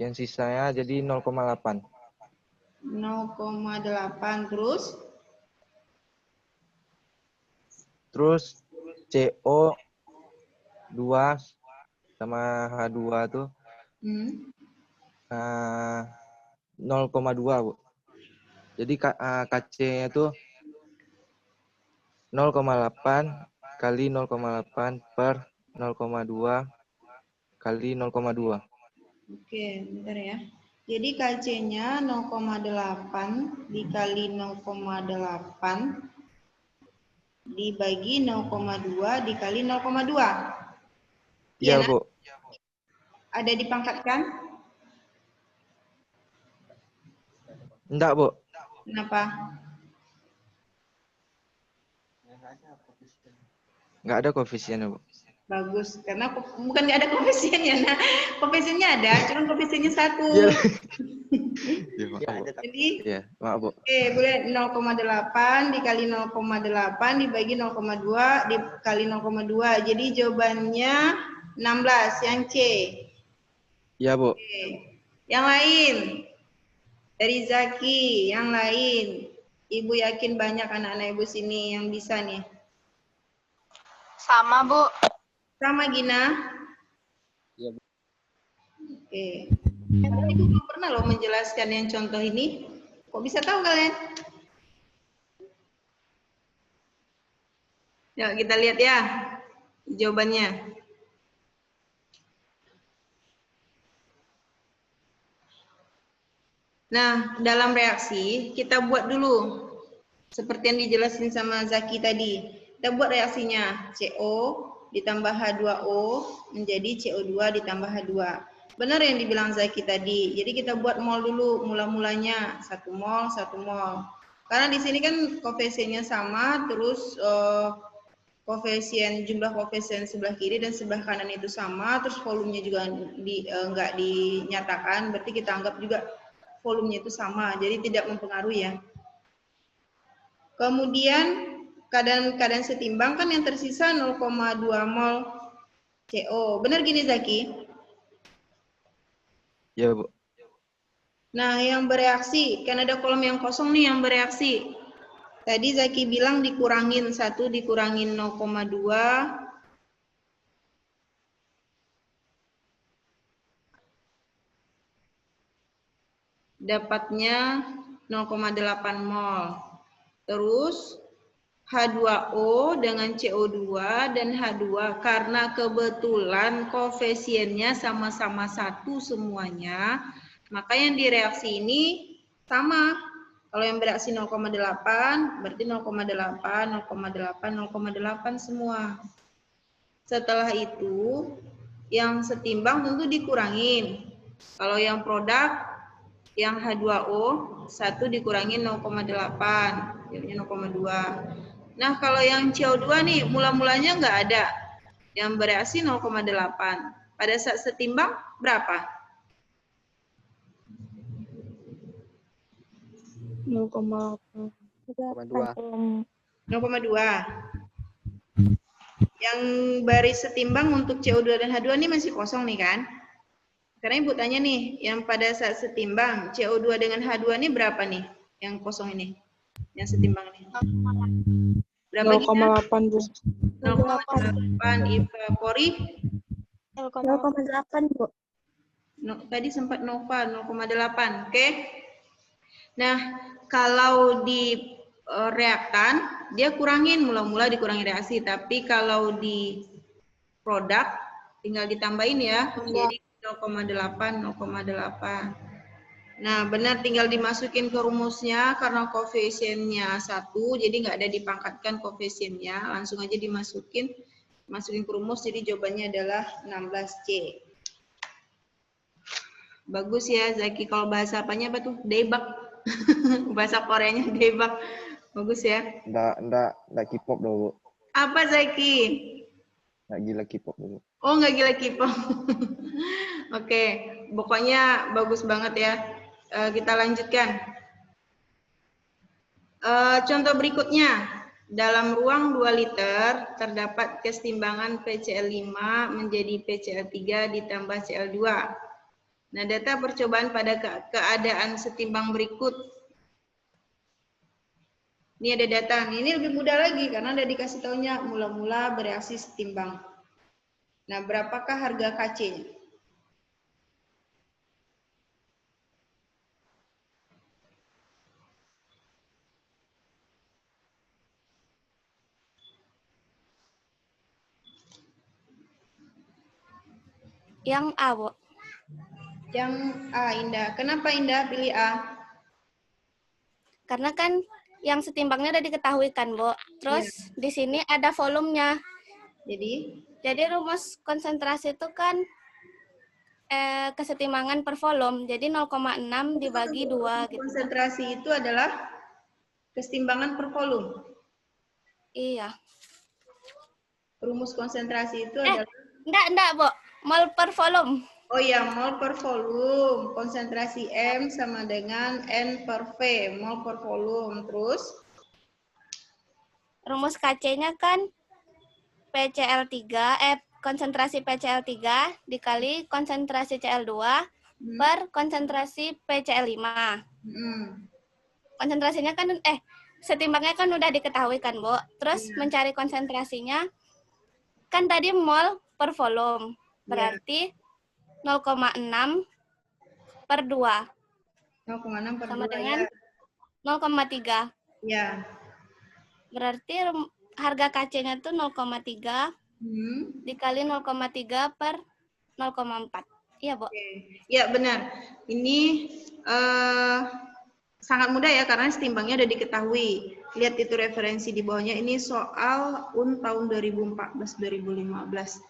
sisanya jadi 0,8. 0,8 terus CO 2 sama H2 tuh 0,2, Bu. Jadi KC-nya itu 0,8 kali 0,8 per 0,2 kali 0,2. Oke, bentar ya. Jadi KC-nya 0,8 dikali 0,8 dibagi 0,2 dikali 0,2. Iya, nah? Bu. Ada dipangkatkan? Enggak, Bu. Kenapa? Enggak ada koefisiennya, Bu. Bagus, karena bukan nggak ada koefisiennya. Nah, koefisiennya ada, cuma koefisiennya 1. Iya. Iya, maaf, Bu. Jadi, Iya, maaf, Bu. oke, boleh 0,8 dikali 0,8 dibagi 0,2 dikali 0,2. Jadi jawabannya 16, yang C. Iya, Bu. Oke. Yang lain, dari Zaki, yang lain. Ibu yakin banyak anak-anak ibu sini yang bisa nih. Sama, Bu. Sama Gina? Iya, Bu. Oke. Ibu belum pernah loh menjelaskan yang contoh ini. Kok bisa tahu kalian? Yuk kita lihat ya jawabannya. Nah, dalam reaksi kita buat dulu seperti yang dijelasin sama Zaki tadi. Kita buat reaksinya CO ditambah H2O menjadi CO2 ditambah H2. Benar yang dibilang Zaki tadi. Jadi kita buat mol dulu mula-mulanya 1 mol 1 mol. Karena di sini kan koefisiennya sama, terus jumlah koefisien sebelah kiri dan sebelah kanan itu sama, terus volumenya juga enggak dinyatakan, berarti kita anggap juga volumenya itu sama, jadi tidak mempengaruhi ya. Kemudian keadaan setimbang kan yang tersisa 0,2 mol CO. Benar gini Zaki? Iya, Bu. Nah, yang bereaksi, kan ada kolom yang kosong nih yang bereaksi. Tadi Zaki bilang dikurangin 1, dikurangin 0,2. Dapatnya 0,8 mol. Terus H2O dengan CO2 dan H2 karena kebetulan koefisiennya sama-sama 1 semuanya, maka yang direaksi ini sama. Kalau yang bereaksi 0,8 berarti 0,8, 0,8, 0,8 semua. Setelah itu yang setimbang tentu dikurangin. Kalau yang produk yang H2O 1 dikurangi 0,8, jadinya 0,2. Nah, kalau yang CO2 nih mula-mulanya nggak ada. Yang bereaksi 0,8. Pada saat setimbang berapa? 0,8. 0,2. Yang baris setimbang untuk CO2 dan H2 ini masih kosong nih kan? Karena Ibu tanya nih, yang pada saat setimbang CO2 dengan H2 ini berapa nih? Yang kosong ini, yang setimbang ini. Berapa 0,8, Bu. 0,8. Iva Pori? 0,8, Bu. Tadi sempat Nova 0,8. Oke. Nah, kalau di reaktan, dia kurangin, mula-mula dikurangi reaksi. Tapi kalau di produk, tinggal ditambahin ya. Jadi 0,8, 0,8. Nah, benar tinggal dimasukin ke rumusnya karena koefisiennya 1, jadi nggak ada dipangkatkan koefisiennya, langsung aja masukin ke rumus, jadi jawabannya adalah 16C. Bagus ya, Zaki. Kalau bahasa apanya apa tuh? Daebak. Bahasa Koreanya daebak. Bagus ya. Enggak K-pop dulu, Bu. Apa Zaki? Enggak gila K-pop dulu. Oh, nggak gila K-pop. Oke, pokoknya bagus banget ya. Kita lanjutkan. Contoh berikutnya. Dalam ruang 2 liter terdapat kesetimbangan PCl5 menjadi PCl3 ditambah Cl2. Nah, data percobaan pada keadaan setimbang berikut. Ini ada data. Ini lebih mudah lagi karena ada dikasih taunya mula-mula bereaksi setimbang. Nah, berapakah harga KC-nya? Yang A, Bu. Yang A, Indah. Kenapa Indah pilih A? Karena kan yang setimbangnya udah diketahui kan, Bu. Terus di sini ada volumenya. Jadi rumus konsentrasi itu kan kesetimbangan per volume. Jadi 0,6 dibagi 2 gitu. Konsentrasi itu adalah kesetimbangan per volume. Iya. Rumus konsentrasi itu adalah Enggak, Bu. Mol per volume. oh ya, mol per volume. Konsentrasi M sama dengan N per V, mol per volume. Terus Rumus KC-nya kan PCl3, konsentrasi PCl3 dikali konsentrasi Cl2 per konsentrasi PCl5. Konsentrasinya kan, setimbangnya kan udah diketahui kan, Bu. Terus mencari konsentrasinya, kan tadi mol per volume. Berarti 0,6 per 2. 0,6 per sama 2 dengan ya. 0,3. Ya. Berarti harga KC-nya itu 0,3 dikali 0,3 per 0,4. Iya, Bu. Ya, benar. Ini sangat mudah ya, karena setimbangnya udah diketahui. Lihat itu referensi di bawahnya. Ini soal UN tahun 2014-2015.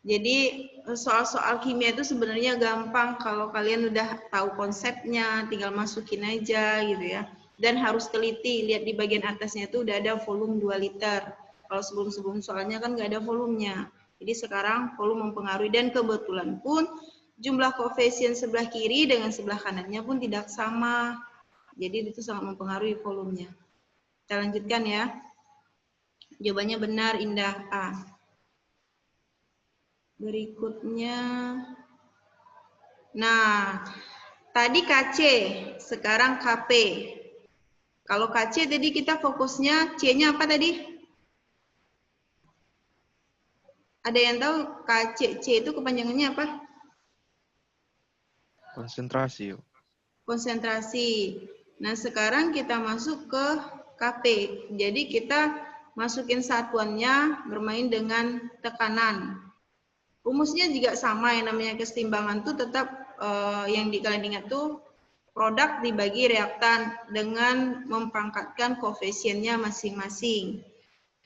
Jadi soal-soal kimia itu sebenarnya gampang kalau kalian udah tahu konsepnya, tinggal masukin aja gitu ya. Dan harus teliti, lihat di bagian atasnya itu udah ada volume 2 liter. Kalau sebelum-sebelum soalnya kan nggak ada volumenya. Jadi sekarang volume mempengaruhi, dan kebetulan pun jumlah koefisien sebelah kiri dengan sebelah kanannya pun tidak sama. Jadi itu sangat mempengaruhi volumenya. Kita lanjutkan ya. Jawabannya benar, Indah. A. Berikutnya. Nah, tadi KC, sekarang KP. Kalau KC tadi kita fokusnya C-nya apa tadi? Ada yang tahu KC? C itu kepanjangannya apa? Konsentrasi. Konsentrasi. Nah, sekarang kita masuk ke KP. Jadi kita masukin satuannya bermain dengan tekanan. Rumusnya juga sama, yang namanya kesetimbangan tuh tetap yang kalian ingat tuh produk dibagi reaktan dengan memperangkatkan koefisiennya masing-masing.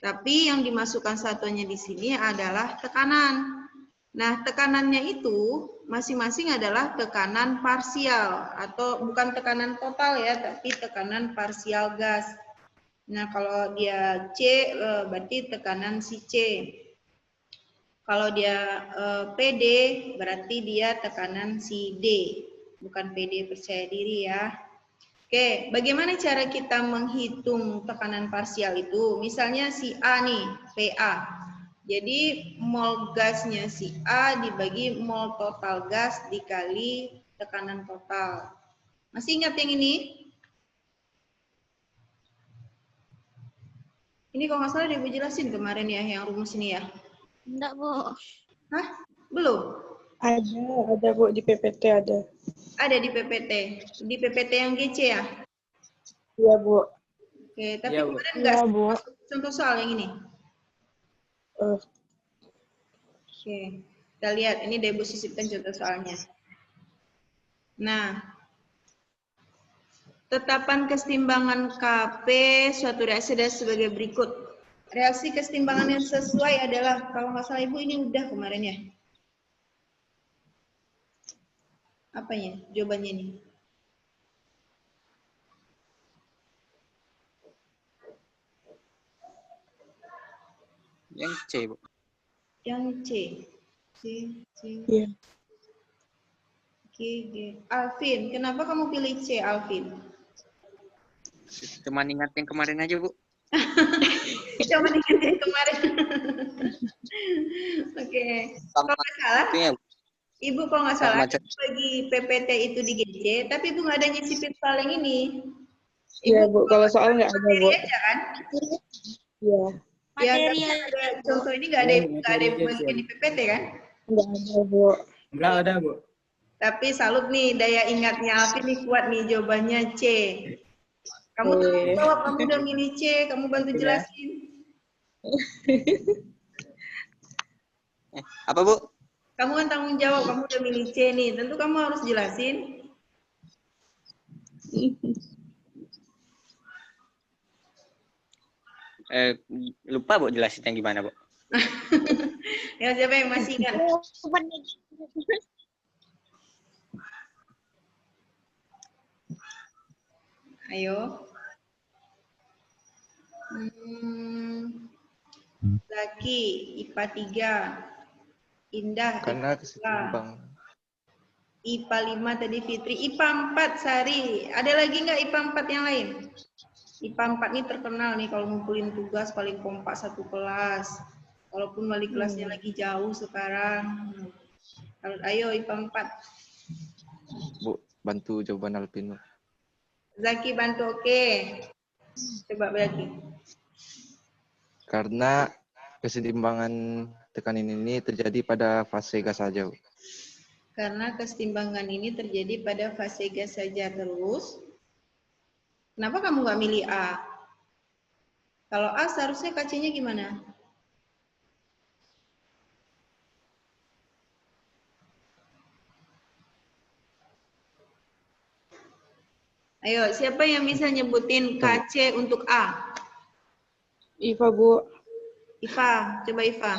Tapi yang dimasukkan satuannya di sini adalah tekanan. Nah, tekanannya itu masing-masing adalah tekanan parsial, atau bukan tekanan total ya, tapi tekanan parsial gas. Nah, kalau dia C berarti tekanan si C. Kalau dia PD berarti dia tekanan si D, bukan PD percaya diri ya. Oke, bagaimana cara kita menghitung tekanan parsial itu? Misalnya si A nih, PA. Jadi mol gasnya si A dibagi mol total gas dikali tekanan total. Masih ingat yang ini? Ini kalau nggak salah udah Ibu jelasin kemarin ya, yang rumus ini ya. Enggak, Bu. Hah? Belum? Ada Bu, di PPT ada. Ada di PPT. Di PPT yang GC ya? Iya, Bu. Oke, tapi Iya, Bu. kemarin nggak Iya, Bu. contoh soal yang ini. Oke, kita lihat. Ini Ibu sisipkan contoh soalnya. Nah, tetapan kesetimbangan KP suatu reaksi adalah sebagai berikut. Reaksi kesetimbangan yang sesuai adalah, kalau nggak salah Ibu ini udah kemarin ya. Apanya? Jawabannya ini. Yang C, Bu. Yang C. C. Iya. G. Alvin, kenapa kamu pilih C, Alvin? Cuman ingat yang kemarin aja, Bu. Coba diingat kemarin. Oke. Kalau nggak salah, Itunya, Bu. Ibu kalau nggak salah, Sama bagi PPT itu di GC, tapi Ibu nggak ada nyisipin soal yang ini. Iya, Bu. Kalau soal nggak ada, Bu. Aja kan? Iya. Ya, tapi ada contoh ini nggak ada Ibu bagikan di PPT kan? Nggak ada, Bu. Enggak ada, Bu. Tapi salut nih, daya ingatnya Alvin nih kuat nih, jawabannya C. Kamu tanggung jawab, kamu udah milih C, kamu bantu jelasin. apa, Bu? Kamu kan tanggung jawab, kamu udah milih C nih. Tentu kamu harus jelasin. Lupa Bu jelasinnya gimana Bu? Ya, siapa yang masih ingat? Ayo. Zaki, IPA 3. Indah, Karena IPA 2. kesetimbangan. IPA 5 tadi Fitri. IPA 4 Sari. Ada lagi nggak IPA 4 yang lain? IPA 4 nih terkenal nih kalau ngumpulin tugas paling kompak satu kelas. Walaupun wali kelasnya lagi jauh sekarang. Ayo IPA 4. Bu, bantu jawaban Alpin. Zaki bantu, oke. Coba lagi. Karena kesetimbangan tekanan ini terjadi pada fase gas saja. Bu. Karena kesetimbangan ini terjadi pada fase gas saja. Terus, kenapa kamu nggak milih A? Kalau A seharusnya KC-nya gimana? Ayo, siapa yang bisa nyebutin KC untuk A? IFA, Bu. IFA, coba IFA.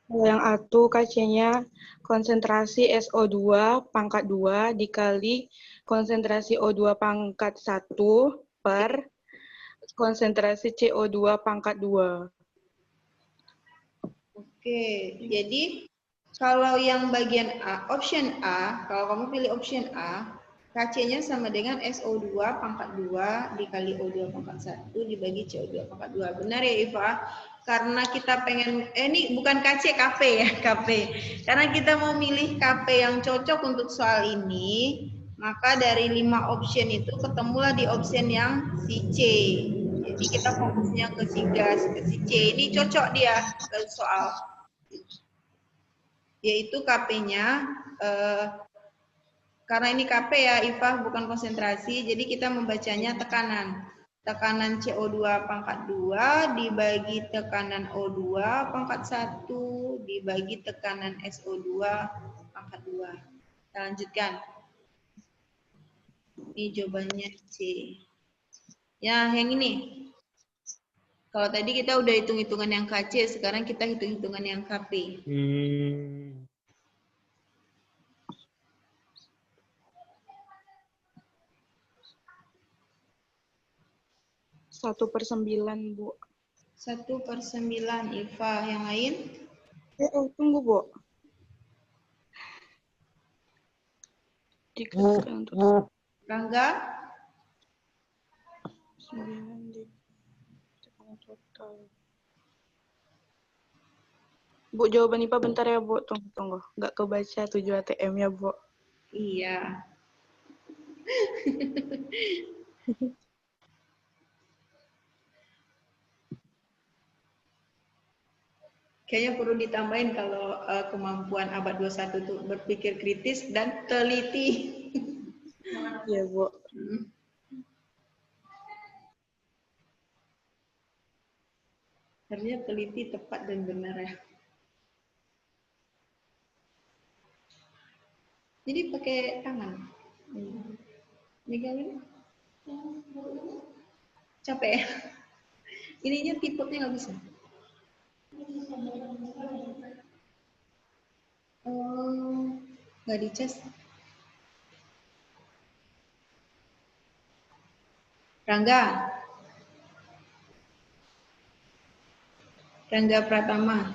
Kalau yang A tuh KC-nya konsentrasi SO2 pangkat 2 dikali konsentrasi O2 pangkat 1 per konsentrasi CO2 pangkat 2. Oke, jadi kalau yang bagian A, option A, kalau kamu pilih option A, KC-nya sama dengan SO2 pangkat 2 dikali O2 pangkat 1 dibagi CO2 pangkat 2. Benar ya Iva? Karena kita pengen, ini bukan KC, KP ya, KP. Karena kita mau milih KP yang cocok untuk soal ini, maka dari 5 option itu ketemulah di option yang si C. Jadi kita fokusnya ke si gas, ke si C. Ini cocok dia ke soal. Yaitu KP-nya, karena ini KP ya, IFA bukan konsentrasi, jadi kita membacanya tekanan. Tekanan CO2 pangkat 2 dibagi tekanan O2 pangkat 1 dibagi tekanan SO2 pangkat 2. Kita lanjutkan. Ini jawabannya C. Ya, yang ini. Kalau tadi kita udah hitung-hitungan yang KC, sekarang kita hitung-hitungan yang KP. 1/9, Bu. 1/9, Iva. Yang lain? Tunggu, Bu. Rangga? 9 di total. Bu, jawaban IPA bentar ya, Bu. Tunggu. Nggak kebaca 7 ATM-nya, Bu. Iya. Kayaknya perlu ditambahin kalau kemampuan abad 21 itu berpikir kritis dan teliti. Iya, Bu. Ternyata teliti, tepat, dan benar ya. Jadi pakai tangan. Megangin. Capek ya? Ininya tipotnya nggak bisa. Oh, nggak dicas. Rangga. Rangga Pratama.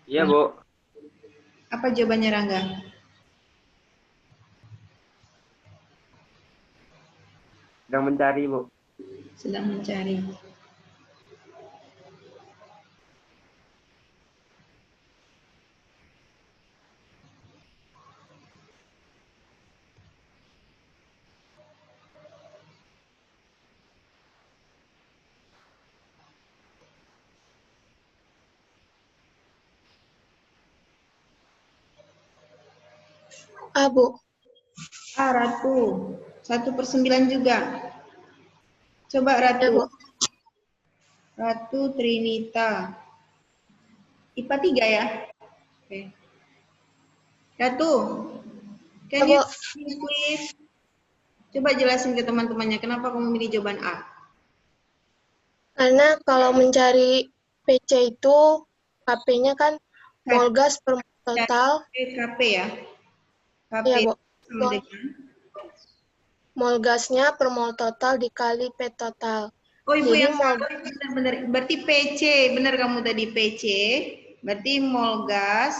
Iya, Bu. Apa jawabannya Rangga? Sedang mencari, Bu. Sedang mencari. Bu. Ratu. 1/9 juga. Coba Ratu. Bu. Ratu Trinita. IPA 3 ya? Oke. Ratu, can Bu, you please coba jelasin ke teman-temannya kenapa kamu milih jawaban A? karena kalau mencari PC itu KP-nya kan mol gas per mol total. KP ya? KP Iya, Bu. sama dengan? Mol gasnya per mol total dikali P total. Oh, Ibu Jadi yang mol salah, benar-benar. Berarti PC, benar kamu tadi PC. Berarti mol gas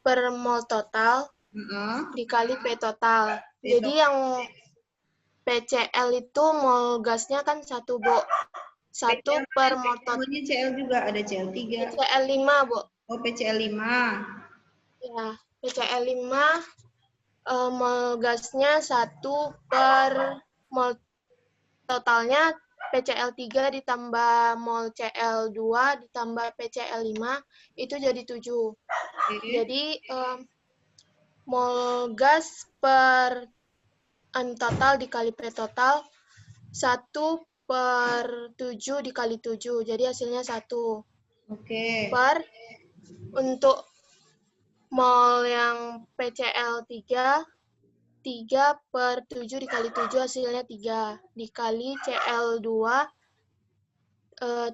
per mol total dikali P total. Jadi yang PCl itu mol gasnya kan 1, Bu. 1 per mol total. Namanya CL juga, ada CL3. PCl 5, Bu. Oh, PCl 5. Ya, PCl 5 mol gasnya 1 per mol totalnya PCl 3 ditambah mol Cl2 ditambah PCl 5 itu jadi 7. Jadi mol gas per M total dikali P total 1 per 7 dikali 7. Jadi hasilnya 1. Oke. Per untuk mol yang PCl 3 per 7 dikali 7 hasilnya 3. Dikali Cl2 3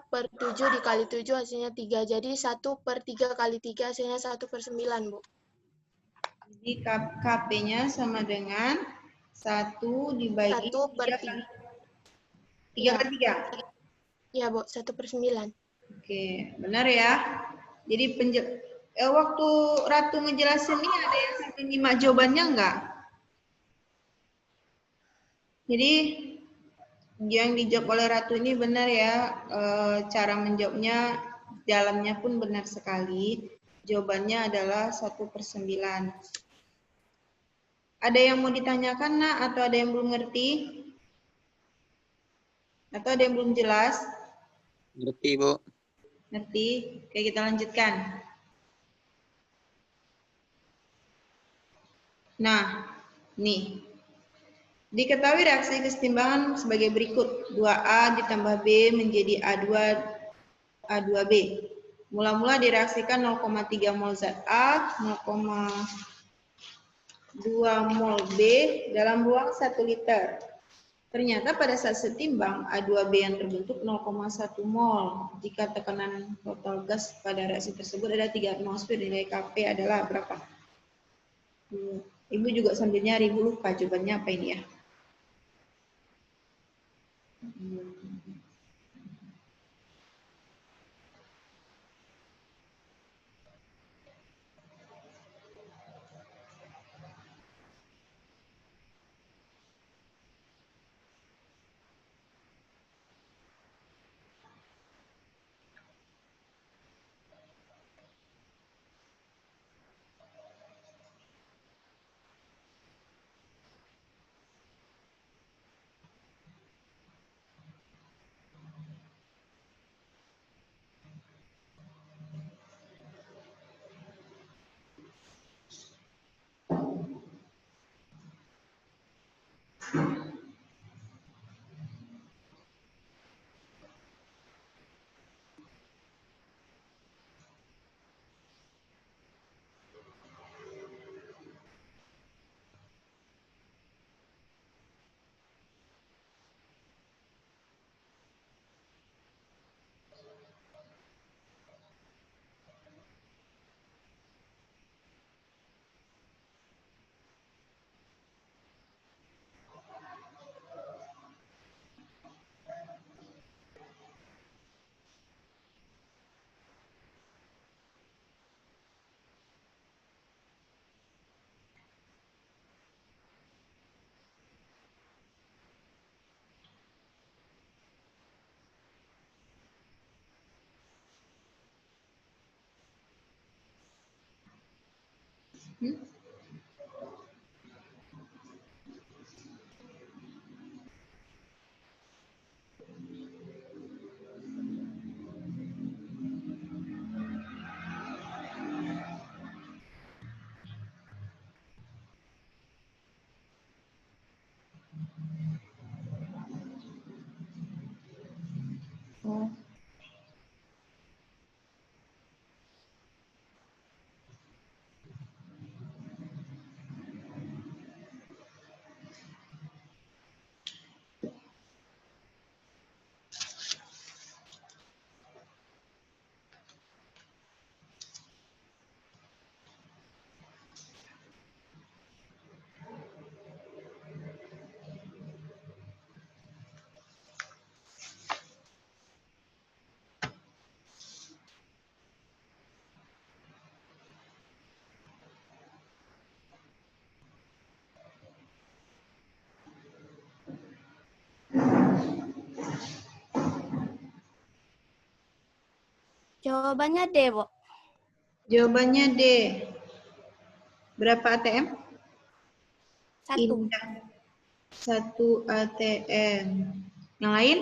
per 7 dikali 7 hasilnya 3. Jadi 1 per 3 kali 3 hasilnya 1 per 9, Bu. Jadi KP-nya sama dengan 1 dibagi 1 per 3. 3 per 3? Iya, Bu. 1 per 9. Oke, benar ya. Jadi waktu Ratu ngejelasin ini ada yang sampai nyimak jawabannya enggak? Jadi yang dijawab oleh Ratu ini benar ya, cara menjawabnya, dalamnya pun benar sekali. Jawabannya adalah 1 per 9. Ada yang mau ditanyakan, Nak? Atau ada yang belum ngerti? Atau ada yang belum jelas? Ngerti, Bu. Ngerti? Oke, kita lanjutkan. Nah, nih. Diketahui reaksi kesetimbangan sebagai berikut. 2A ditambah B menjadi A2B. Mula-mula direaksikan 0,3 mol zat A, 0,2 mol B dalam ruang 1 liter. Ternyata pada saat setimbang A2B yang terbentuk 0,1 mol. Jika tekanan total gas pada reaksi tersebut ada 3 atmosfer, nilai Kp adalah berapa? Ibu juga sambil nyari, Ibu lupa jawabannya apa ini ya. Jawabannya D, Bu. Jawabannya D. Berapa ATM? 1. Indah. 1 ATM. Yang lain?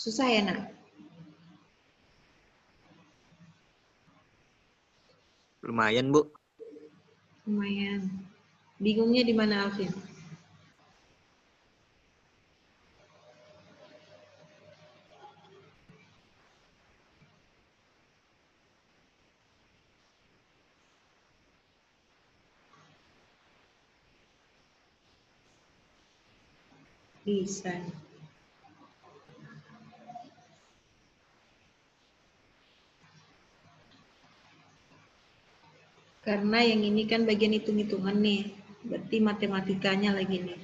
Susah ya, Nak? Lumayan, Bu. Lumayan. Bingungnya di mana, Alvin? Bisa. Karena yang ini kan bagian hitung-hitungan nih. Berarti matematikanya lagi nih.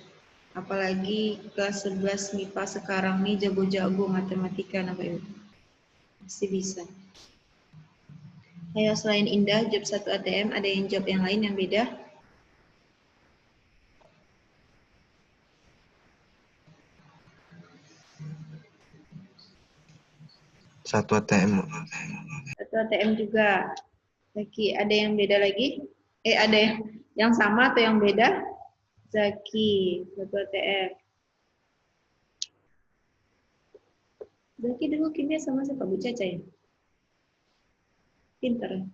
Apalagi kelas 11 MIPA sekarang nih jago-jago matematika Bapak Ibu. Pasti bisa. Ayo selain Indah jawab 1 ATM, ada yang jawab yang lain yang beda? Satu ATM. 1 ATM juga. Zaki, ada yang beda lagi? Ada yang sama atau yang beda? Zaki, 1 ATM. Zaki dulu kimia sama siapa? Bu Caca ya? Pinter.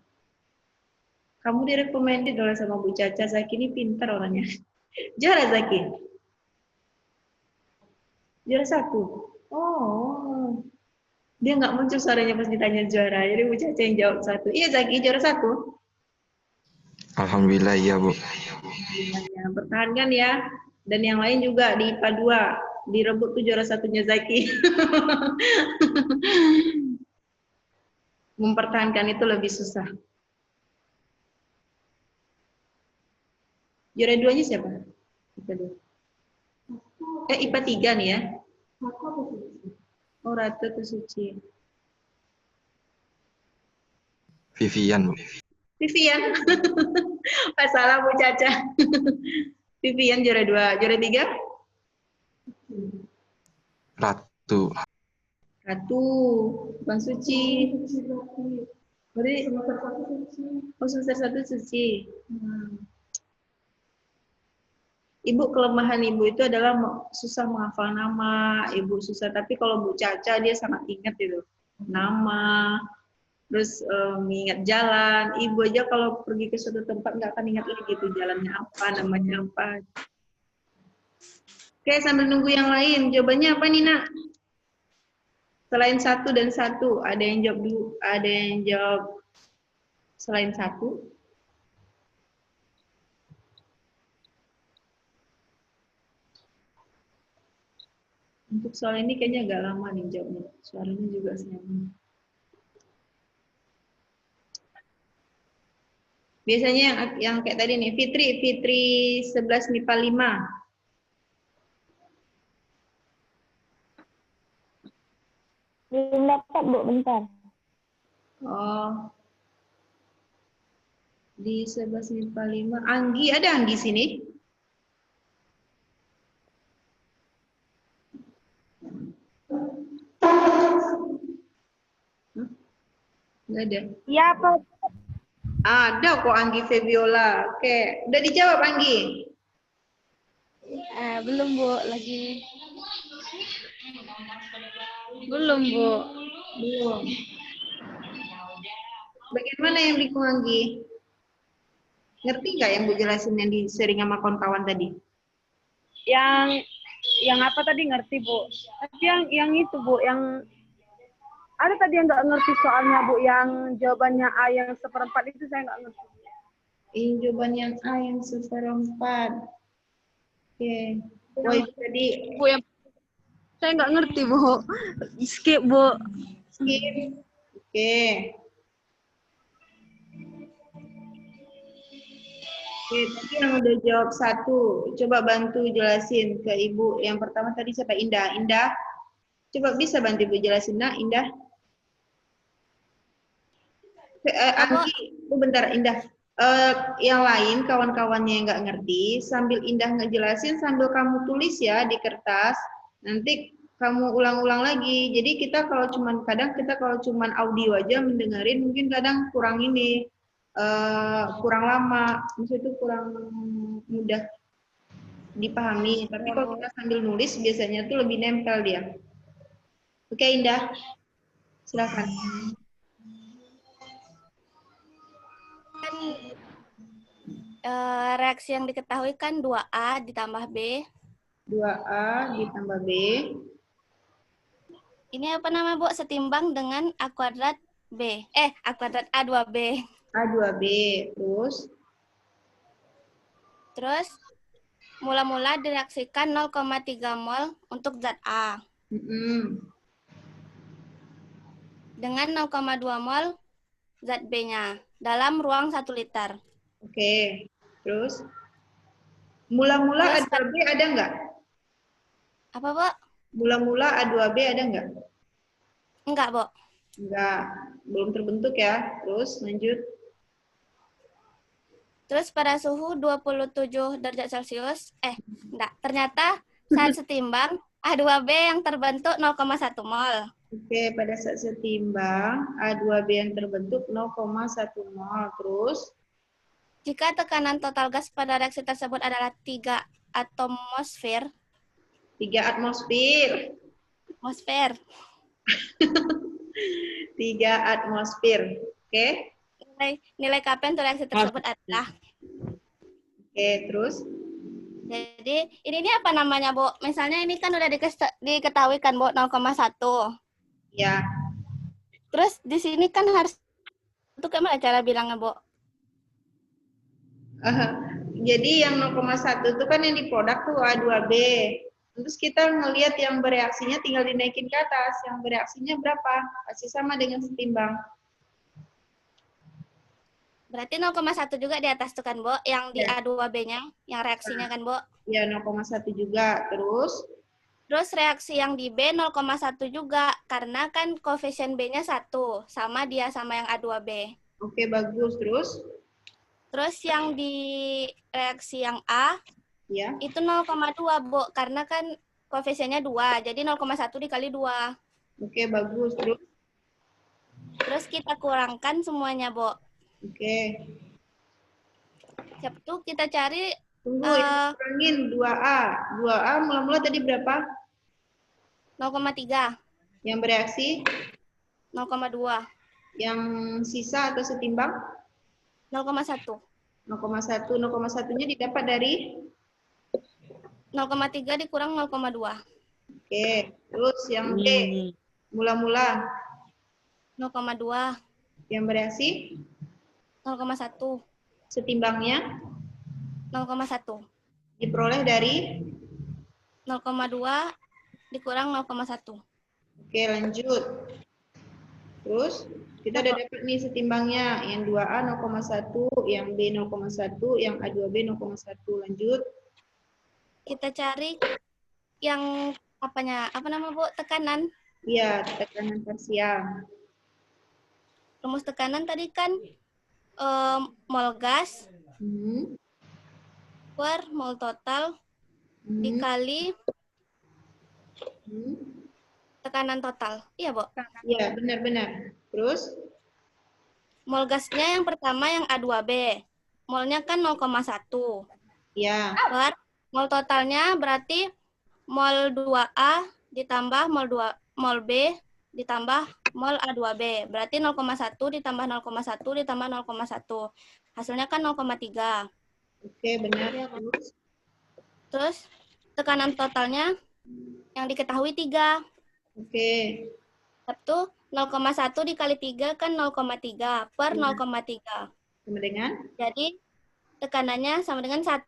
Kamu direkomendasi oleh sama Bu Caca, Zaki ini pinter orangnya. Juara Zaki. Juara 1. Oh. Dia nggak muncul suaranya pas ditanya juara. Jadi Bu Caca yang jawab 1. Iya Zaki, juara 1. Alhamdulillah iya, Bu. Ya, pertahankan ya. Dan yang lain juga di IPA 2. Direbut tuh juara 1-nya Zaki. Mempertahankan itu lebih susah. Juara 2-nya siapa? IPA 2. IPA 3 nih ya. Oh, Ratu atau Suci? Vivian, Bu. Vivian. Salah Bu Caca. Vivian juara 2. Juara 3? Ratu. Ratu. Bukan Suci. Berarti semester 1 Suci. Ibu, kelemahan Ibu itu adalah susah menghafal nama. Ibu susah, tapi kalau Bu Caca dia sangat ingat itu. Nama, terus mengingat jalan. Ibu aja kalau pergi ke suatu tempat nggak akan ingat ini gitu, jalannya apa, namanya apa. Oke, sambil nunggu yang lain. Jawabannya apa nih, Nak? Selain 1 dan 1, ada yang jawab dulu, ada yang jawab selain 1. Untuk soal ini kayaknya agak lama nih jawabnya. Suaranya juga sama. Biasanya yang kayak tadi nih, Fitri 11 MIPA 5. Belum dapat, Bu, bentar. Oh. Di 11 MIPA 5. Anggi, ada Anggi sini? Nggak ada. Iya, Pak. Ada kok Anggi Febiola. Oke, udah dijawab Anggi? belum, Bu. Lagi. Belum, Bu. Belum. Bagaimana yang di Anggi? Ngerti nggak yang Bu jelasin yang di sharing sama kawan-kawan tadi? Yang apa tadi ngerti, Bu. Tapi yang itu, Bu, yang ada tadi yang nggak ngerti soalnya, Bu, yang jawabannya A yang 1/4 itu saya nggak ngerti. Jawaban yang A yang 1/4. Oke. Oh, itu tadi Bu, yang saya nggak ngerti, Bu. Skip, Bu. skip. Oke. Oke, tadi yang udah jawab 1, coba bantu jelasin ke Ibu. Yang pertama tadi siapa? Indah. Indah, coba bisa bantu Ibu jelasin, nak, Indah. Anggi, bentar, Indah. Yang lain, kawan-kawannya yang nggak ngerti, sambil Indah ngejelasin, sambil kamu tulis ya di kertas, nanti kamu ulang-ulang lagi. Jadi kita kalau cuman audio aja mendengarin, mungkin kadang kurang ini, kurang lama, maksudnya itu kurang mudah dipahami. Tapi kalau kita sambil nulis, biasanya tuh lebih nempel dia. Oke, Indah, silakan. Kan reaksi yang diketahui kan 2A ditambah B. 2A ditambah B. Ini apa nama, Bu? Setimbang dengan A kuadrat B. A kuadrat A2B. A2B, terus mula-mula direaksikan 0,3 mol untuk zat A. Dengan 0,2 mol zat B-nya dalam ruang 1 liter. Oke, terus mula-mula A2B ada nggak? Apa, Bu? Mula-mula A2B ada nggak? Enggak, Bu. Enggak, belum terbentuk ya. Terus lanjut. Terus pada suhu 27 derajat Celcius, enggak, ternyata saat setimbang A2B yang terbentuk 0,1 mol. Oke, pada saat setimbang A2B yang terbentuk 0,1 mol. Terus? Jika tekanan total gas pada reaksi tersebut adalah 3 atmosfer. 3 atmosfer. Atmosfer. 3 atmosfer. Oke? Nilai Kp untuk reaksi tersebut adalah. Oke, terus? Jadi, ini apa namanya, Bu? Misalnya ini kan udah diketahui kan, Bu, 0,1. Ya. Terus di sini kan harus itu gimana cara bilangnya, Bu? Jadi yang 0,1 itu kan yang di produk tuh A2B. Terus kita ngelihat yang bereaksinya tinggal dinaikin ke atas. Yang bereaksinya berapa? Pasti sama dengan setimbang. Berarti 0,1 juga di atas tuh kan, Bu? Yang di A2B-nya, yang reaksinya kan, Bu? Ya, 0,1 juga. Terus reaksi yang di B 0,1 juga, karena kan koefisien B-nya 1, sama dia sama yang A2B. Oke, bagus. Terus yang di reaksi yang A, ya, itu 0,2, Bu, karena kan koefisiennya 2, jadi 0,1 dikali 2. Oke, bagus. Terus kita kurangkan semuanya, Bu. Oke. Siap tuh kita cari. Tunggu, kurangin 2A. 2A mula-mula tadi berapa? 0,3. Yang bereaksi? 0,2. Yang sisa atau setimbang? 0,1. 0,1-nya didapat dari? 0,3 dikurang 0,2. Oke, terus yang B, mula-mula? 0,2. Yang bereaksi? 0,1. Setimbangnya? 0,1. Diperoleh dari? 0,2 dikurang 0,1. Oke, lanjut. Terus, kita udah dapat nih setimbangnya. Yang 2A 0,1, yang B 0,1, yang A2B 0,1. Lanjut. Kita cari yang apa nama, Bu? Tekanan. Iya, tekanan parsial. Rumus tekanan tadi kan mol gas per mol total dikali tekanan total. Iya, Bu? Iya, benar-benar. Terus? Mol gasnya yang pertama yang A2B. Molnya kan 0,1. Iya. Per Mol totalnya berarti mol 2A ditambah mol B ditambah mol A2B. Berarti 0,1 ditambah 0,1 ditambah 0,1. Hasilnya kan 0,3. Oke, benar. Terus tekanan totalnya yang diketahui 3. Oke. Satu 0,1 dikali 3 kan 0,3 per 0,3. Sama dengan? Jadi tekanannya sama dengan 1.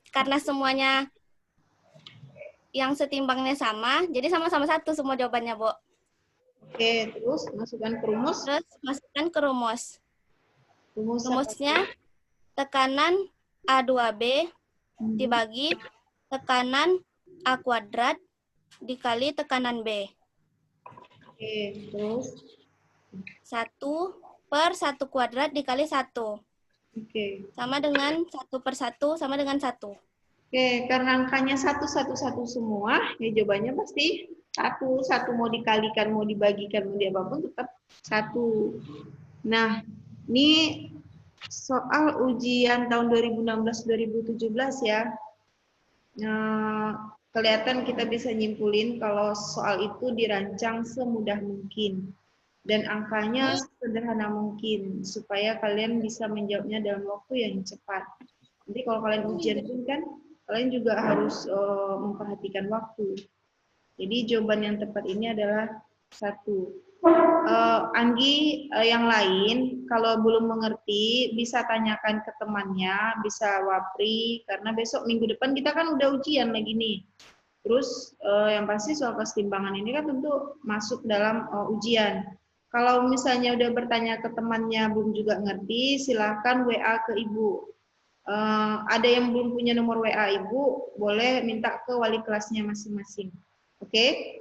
Karena semuanya yang setimbangnya sama, jadi sama-sama 1 semua jawabannya, Bu. Oke, terus masukkan ke rumus. Terus masukkan ke rumus. Rumusnya tekanan A2B dibagi tekanan A kuadrat dikali tekanan B. Oke, terus? 1 per 1 kuadrat dikali 1. Oke. Sama dengan 1 per 1 sama dengan 1. Oke, karena angkanya 1, 1, 1 semua, ya jawabannya pasti 1. 1 mau dikalikan, mau dibagikan, mau diapapun tetap 1. Nah, ini soal ujian tahun 2016-2017 ya. Nah, kelihatan kita bisa nyimpulin kalau soal itu dirancang semudah mungkin. Dan angkanya sederhana mungkin, supaya kalian bisa menjawabnya dalam waktu yang cepat. Nanti kalau kalian ujian pun kan, kalian juga harus memperhatikan waktu. Jadi jawaban yang tepat ini adalah 1. Anggi yang lain, kalau belum mengerti, bisa tanyakan ke temannya, bisa wapri, karena besok minggu depan kita kan udah ujian lagi nih. Terus yang pasti soal kesetimbangan ini kan tentu masuk dalam ujian. Kalau misalnya udah bertanya ke temannya belum juga ngerti, silahkan WA ke ibu. Ada yang belum punya nomor WA ibu, boleh minta ke wali kelasnya masing-masing. Oke?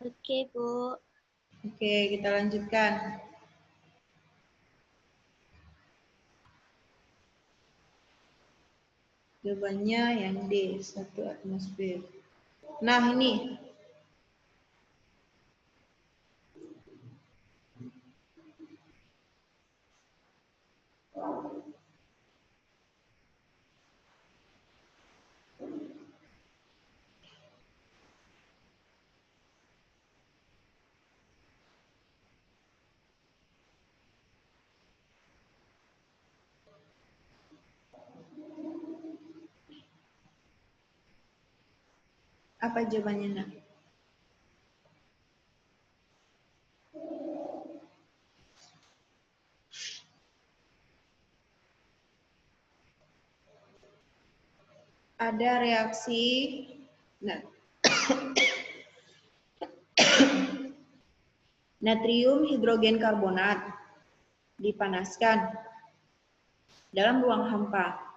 Oke, Bu. Oke, kita lanjutkan. Jawabannya yang D, 1 atmosfer. Nah, ini. Apa jawabannya, Nak? Ada reaksi natrium hidrogen karbonat dipanaskan dalam ruang hampa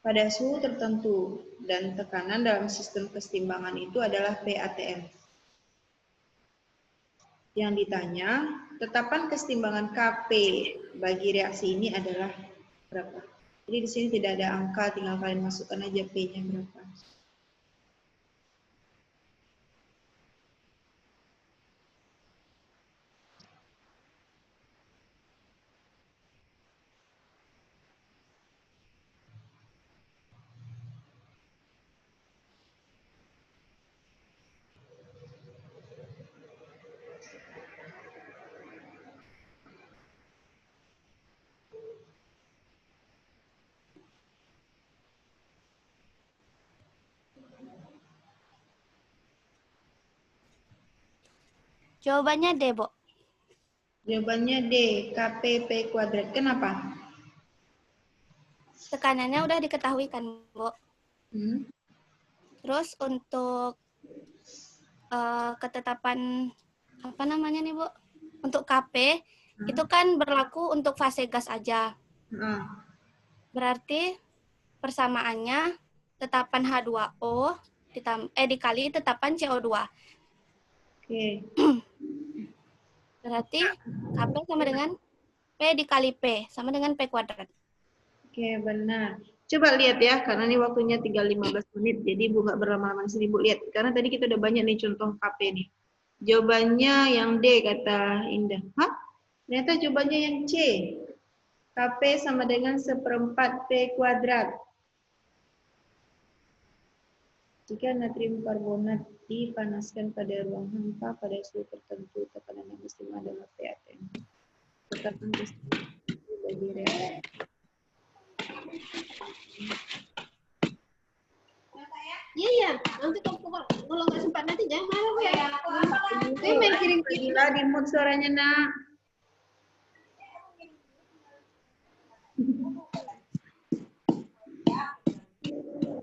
pada suhu tertentu dan tekanan dalam sistem kesetimbangan itu adalah PATM. Yang ditanya, tetapan kesetimbangan Kp bagi reaksi ini adalah berapa? Jadi di sini tidak ada angka, tinggal kalian masukkan aja P-nya berapa. Jawabannya D, Bu. Jawabannya D, KPP kuadrat. Kenapa? Tekanannya udah diketahui kan, Bu. Terus untuk ketetapan apa namanya nih, Bu? Untuk KP itu kan berlaku untuk fase gas aja. Berarti persamaannya tetapan H2O dikali tetapan CO2. Oke. Berarti KP sama dengan P dikali P, sama dengan P kuadrat. Oke, benar. Coba lihat ya, karena ini waktunya tinggal 15 menit, jadi Bu nggak berlama-lama di sini, Bu. Lihat, karena tadi kita udah banyak nih contoh KP nih. Jawabannya yang D, kata Indah. Hah? Ternyata jawabannya yang C. KP sama dengan 1/4 P kuadrat. Jika natrium karbonat dipanaskan pada ruang hampa pada suhu tertentu, tekanan yang maksimal adalah PATM. Tetapkan distribusi bagi reaksi. Iya ya, nanti kalau nggak sempat nanti jangan marah Bu ya. Saya main kirim-kirim. Gila, di mute suaranya, Nak.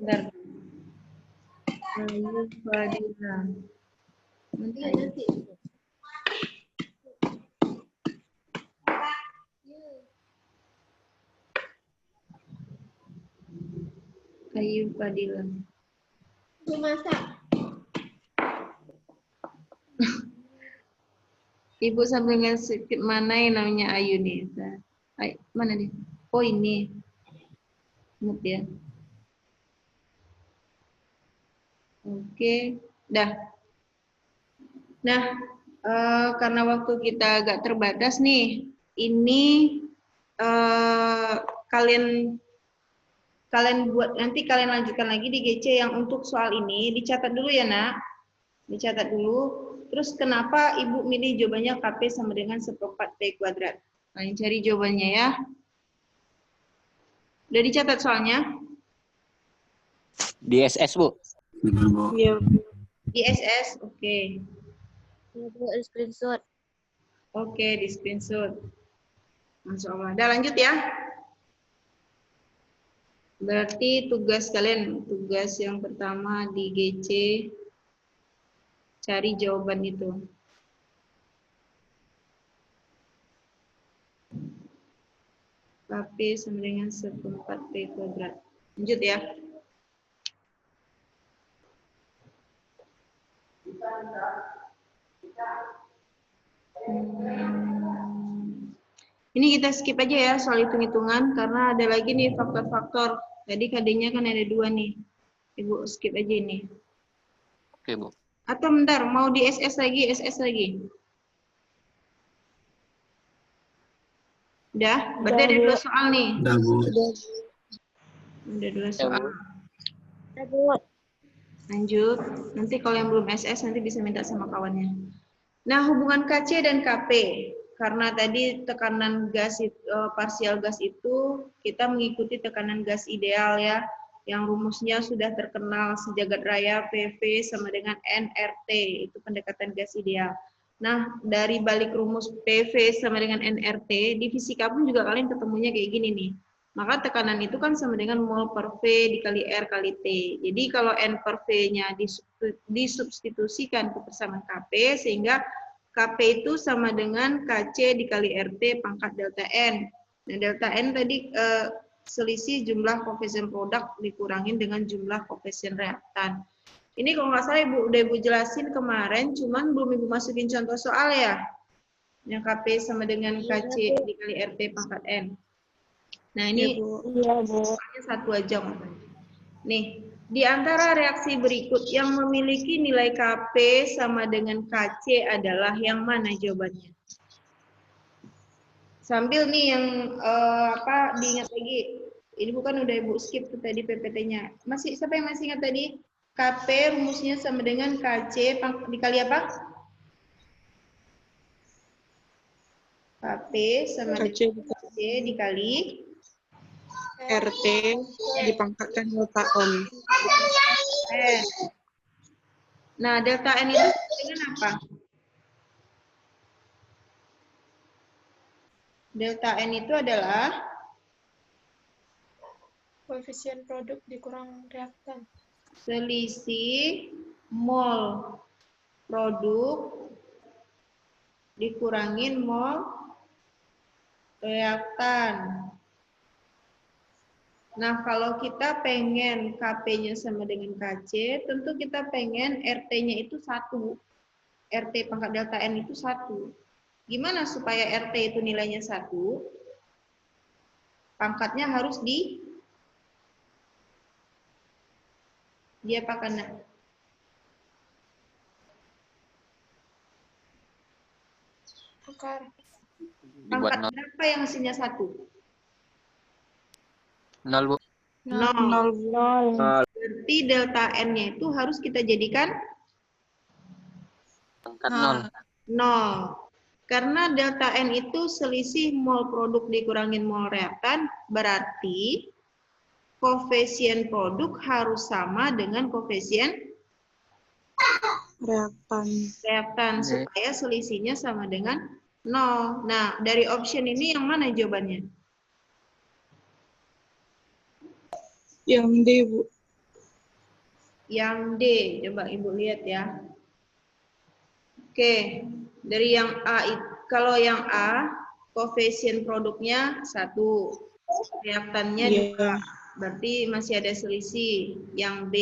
Bentar. Ayo, Fadila. Nanti. Ayo, Fadila. Ibu masak. Ibu sambil ngasih mana yang namanya Ayu nih. Mana nih? Oh, ini. Mute ya. Oke, dah. Nah, karena waktu kita agak terbatas nih, ini kalian buat nanti kalian lanjutkan lagi di GC yang untuk soal ini dicatat dulu ya, Nak. Dicatat dulu. Terus kenapa Ibu milih jawabannya KP sama dengan 1/4 P kuadrat? Kalian cari jawabannya ya. Udah dicatat soalnya? Di SS, Bu. Iya. Di SS, oke. Ya, Bu, di screenshot. Oke, di screenshot. Masya Allah. Udah lanjut ya. Berarti tugas kalian, tugas yang pertama di GC, cari jawaban itu. KP sama dengan 1/4 P kuadrat. Lanjut ya. Ini kita skip aja ya soal hitung-hitungan karena ada lagi nih faktor-faktor. Tadi KD-nya kan ada 2 nih. Ibu skip aja ini. Oke, Bu. Atau bentar, mau di SS lagi? Udah? Berarti ada 2 soal nih. Udah, Bu. Ada 2 soal. Ya, Bu. Lanjut. Nanti kalau yang belum SS nanti bisa minta sama kawannya. Nah, hubungan KC dan KP. Karena tadi tekanan gas parsial gas itu kita mengikuti tekanan gas ideal ya, yang rumusnya sudah terkenal sejagat raya, PV sama dengan nRT, itu pendekatan gas ideal. Nah, dari balik rumus PV sama dengan nRT, di fisika pun juga kalian ketemunya kayak gini nih. Maka tekanan itu kan sama dengan mol per V dikali R kali T. Jadi kalau N per V-nya disubstitusikan ke persamaan KP, sehingga KP itu sama dengan KC dikali RT pangkat delta N. Nah, delta N tadi selisih jumlah koefisien produk dikurangin dengan jumlah koefisien reaktan. Ini kalau nggak salah udah Ibu jelasin kemarin, cuman belum Ibu masukin contoh soal ya. Yang KP sama dengan KC dikali RT pangkat N. Nah, ini soalnya 1 aja. Nih, di antara reaksi berikut yang memiliki nilai KP sama dengan KC adalah yang mana jawabannya? Sambil nih yang diingat lagi. Ini bukan udah Ibu skip tuh tadi PPT-nya. Siapa yang masih ingat tadi? KP rumusnya sama dengan KC dikali apa? KP sama dengan KC dikali RT dipangkatkan delta N. Nah, delta N itu dengan apa? Delta N itu adalah koefisien produk dikurang reaktan. Selisih mol produk dikurangin mol reaktan. Nah, kalau kita pengen KP-nya sama dengan KC, tentu kita pengen RT-nya itu 1. RT pangkat delta N itu 1. Gimana supaya RT itu nilainya 1? Pangkatnya harus diapakan, Nak? Akar. Pangkat berapa yang hasilnya 1? 0, Bu. 0. Berarti delta N-nya itu harus kita jadikan Angkat 0. 0. Karena delta N itu selisih mol produk dikurangin mol reaktan, berarti koefisien produk harus sama dengan koefisien reaktan supaya selisihnya sama dengan 0. Nah, dari option ini yang mana jawabannya? Yang D, Bu. Yang D, coba Ibu lihat ya. Oke, dari yang A, kalau yang A, koefisien produknya 1, reaktannya 2, berarti masih ada selisih. Yang B,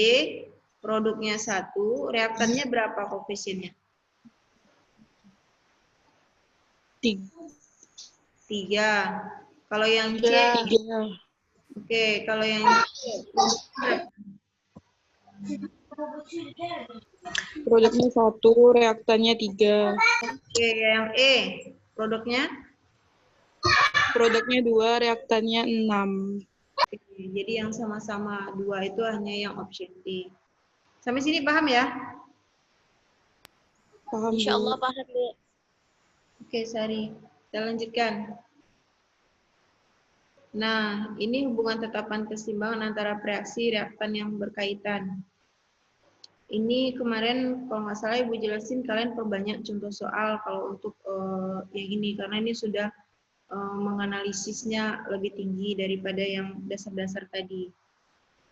produknya 1, reaktannya berapa koefisiennya? 3. Kalau yang C, oke, kalau yang C, produknya 1, reaktannya 3. Oke, yang E, produknya? Produknya 2, reaktannya 6. Oke, jadi yang sama-sama 2 itu hanya yang option D. Sampai sini paham ya? Paham, Insya Allah paham, Bu. Oke, Sari. Kita lanjutkan. Nah, ini hubungan tetapan keseimbangan antara reaksi reaktan yang berkaitan. Ini kemarin kalau nggak salah Ibu jelasin, kalian perbanyak contoh soal kalau untuk yang ini, karena ini sudah menganalisisnya lebih tinggi daripada yang dasar-dasar tadi.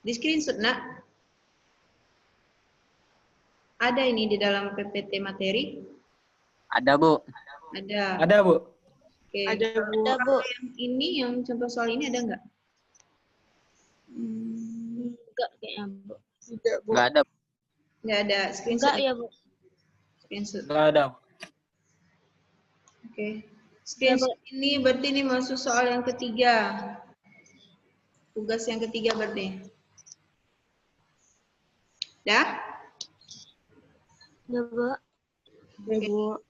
Di screenshot, nak? Ada ini di dalam PPT materi? Ada, Bu. Ada. Ada, Bu. Oke. Ada, Bu. Kalau yang ini, yang contoh soal ini ada nggak? Enggak kayaknya, Bu. Tidak, Bu. Nggak ada. Nggak ada. Screenshot. Enggak ya, Bu. Screenshot. Nggak ada. Oke. Screenshot ini berarti ini masuk soal yang ketiga. Tugas yang ketiga berarti. Dah? Ya, Bu. Ya, Bu.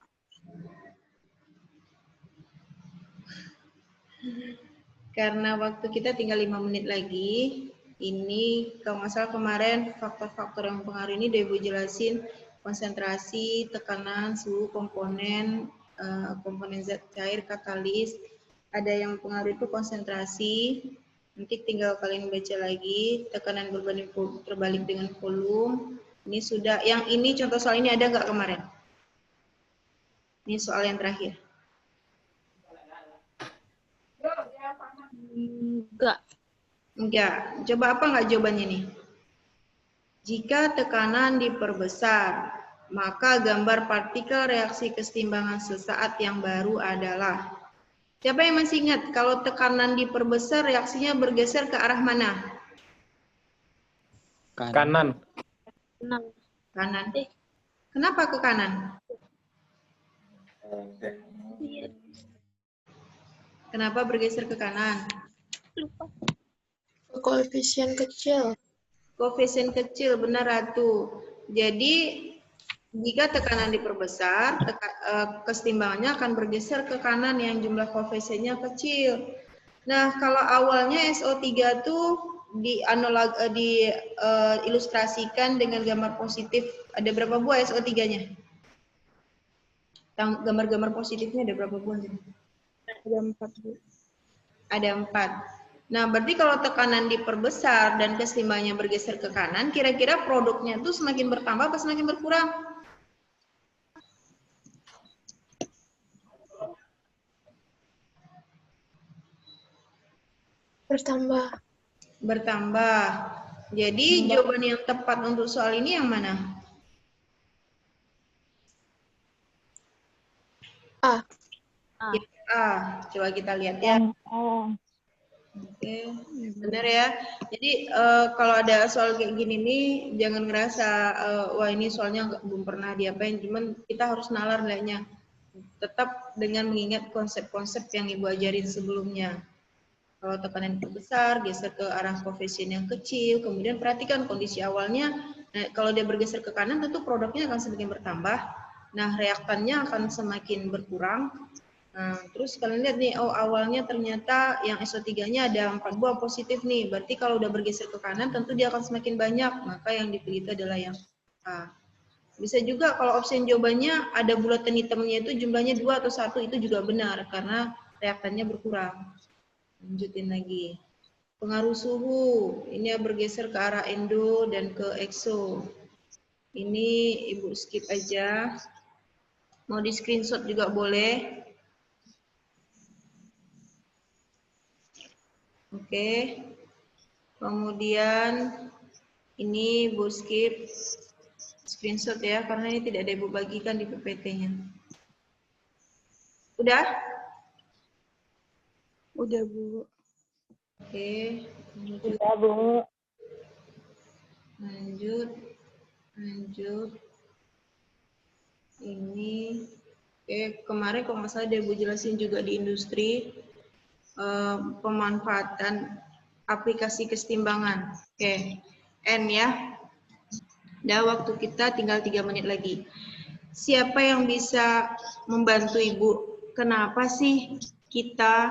Karena waktu kita tinggal 5 menit lagi, ini kalau nggak salah kemarin faktor-faktor yang mempengaruhi ini udah Ibu jelasin, konsentrasi, tekanan, suhu, komponen zat cair, katalis. Ada yang mempengaruhi itu konsentrasi, nanti tinggal kalian baca lagi, tekanan berbanding terbalik dengan volume. Ini sudah, yang ini contoh soal ini ada nggak kemarin? Ini soal yang terakhir. Enggak. Coba apa enggak jawabannya nih? Jika tekanan diperbesar, maka gambar partikel reaksi kesetimbangan sesaat yang baru adalah. Siapa yang masih ingat kalau tekanan diperbesar reaksinya bergeser ke arah mana? Kanan. Kanan. Kenapa ke kanan? Kenapa bergeser ke kanan? Koefisien kecil. Koefisien kecil, benar Ratu. Jadi jika tekanan diperbesar, kesetimbangannya akan bergeser ke kanan yang jumlah koefisiennya kecil. Nah, kalau awalnya SO3 tuh diilustrasikan dengan gambar positif. Ada berapa buah SO3-nya? Gambar-gambar positifnya ada berapa buah? Ada 4, Bu. Ada 4. Nah, berarti kalau tekanan diperbesar dan kesetimbangannya bergeser ke kanan, kira-kira produknya tuh semakin bertambah atau semakin berkurang? Bertambah. Bertambah. Jadi jawaban yang tepat untuk soal ini yang mana? A. A. Coba kita lihat ya. Oke, benar ya. Jadi kalau ada soal kayak gini nih, jangan ngerasa wah ini soalnya belum pernah diapain. Cuman kita harus nalar nilainya. Tetap dengan mengingat konsep-konsep yang Ibu ajarin sebelumnya. Kalau tekanan besar, geser ke arah koefisien yang kecil. Kemudian perhatikan kondisi awalnya. Nah, kalau dia bergeser ke kanan, tentu produknya akan semakin bertambah. Nah, reaktannya akan semakin berkurang. Nah, terus kalian lihat nih, oh awalnya ternyata yang SO3-nya ada 4 buah positif nih. Berarti kalau udah bergeser ke kanan, tentu dia akan semakin banyak. Maka yang dipilih itu adalah yang A. Bisa juga kalau opsi jawabannya ada bulatan hitamnya itu jumlahnya 2 atau 1, itu juga benar. Karena reaktannya berkurang. Lanjutin lagi. Pengaruh suhu, ini bergeser ke arah endo dan ke exo. Ini Ibu skip aja. Mau di screenshot juga boleh. Oke. Kemudian ini Bu skip screenshot ya, karena ini tidak ada Ibu bagikan di PPT-nya. Udah? Udah, Bu. Oke. Udah, Bu. Lanjut. Ini. Oke, kemarin kalau nggak salah ada Ibu jelasin juga di industri pemanfaatan aplikasi kesetimbangan. Oke. N ya. Dah waktu kita tinggal 3 menit lagi. Siapa yang bisa membantu Ibu? Kenapa sih kita,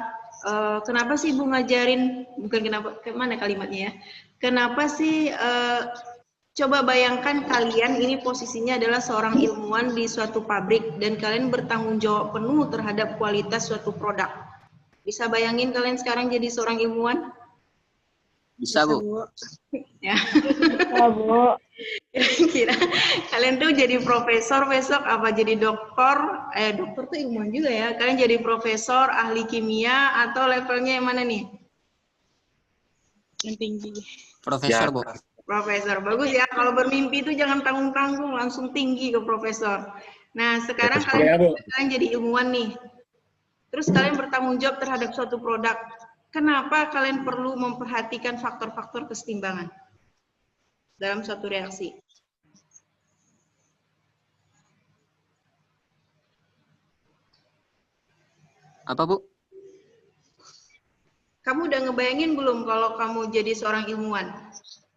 kenapa sih Ibu ngajarin, bukan kenapa, kemana kalimatnya ya? Kenapa sih, coba bayangkan kalian ini posisinya adalah seorang ilmuwan di suatu pabrik dan kalian bertanggung jawab penuh terhadap kualitas suatu produk. Bisa bayangin kalian sekarang jadi seorang ilmuwan? Bisa, Bu. Ya. Bisa, Bu. Kira-kira kalian tuh jadi profesor besok apa jadi dokter? Dokter tuh ilmuwan juga ya. Kalian jadi profesor, ahli kimia atau levelnya yang mana nih? Yang tinggi. Profesor, Bu. Profesor, bagus ya. Kalau bermimpi itu jangan tanggung-tanggung, langsung tinggi ke profesor. Nah, sekarang kalian jadi ilmuwan nih. Terus kalian bertanggung jawab terhadap suatu produk. Kenapa kalian perlu memperhatikan faktor-faktor kesetimbangan dalam suatu reaksi? Apa, Bu? Kamu udah ngebayangin belum kalau kamu jadi seorang ilmuwan,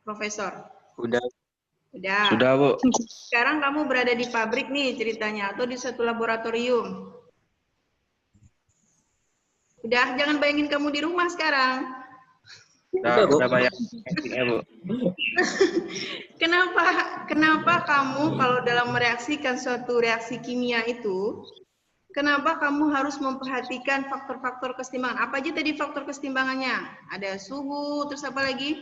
profesor? Udah. Udah. Sudah, Bu. Sekarang kamu berada di pabrik nih ceritanya, atau di suatu laboratorium. Udah, jangan bayangin kamu di rumah sekarang. Udah bayangin ya, Bu. Kenapa kamu kalau dalam mereaksikan suatu reaksi kimia itu, kenapa kamu harus memperhatikan faktor-faktor kesetimbangan? Apa aja tadi faktor kesetimbangannya? Ada suhu, terus apa lagi?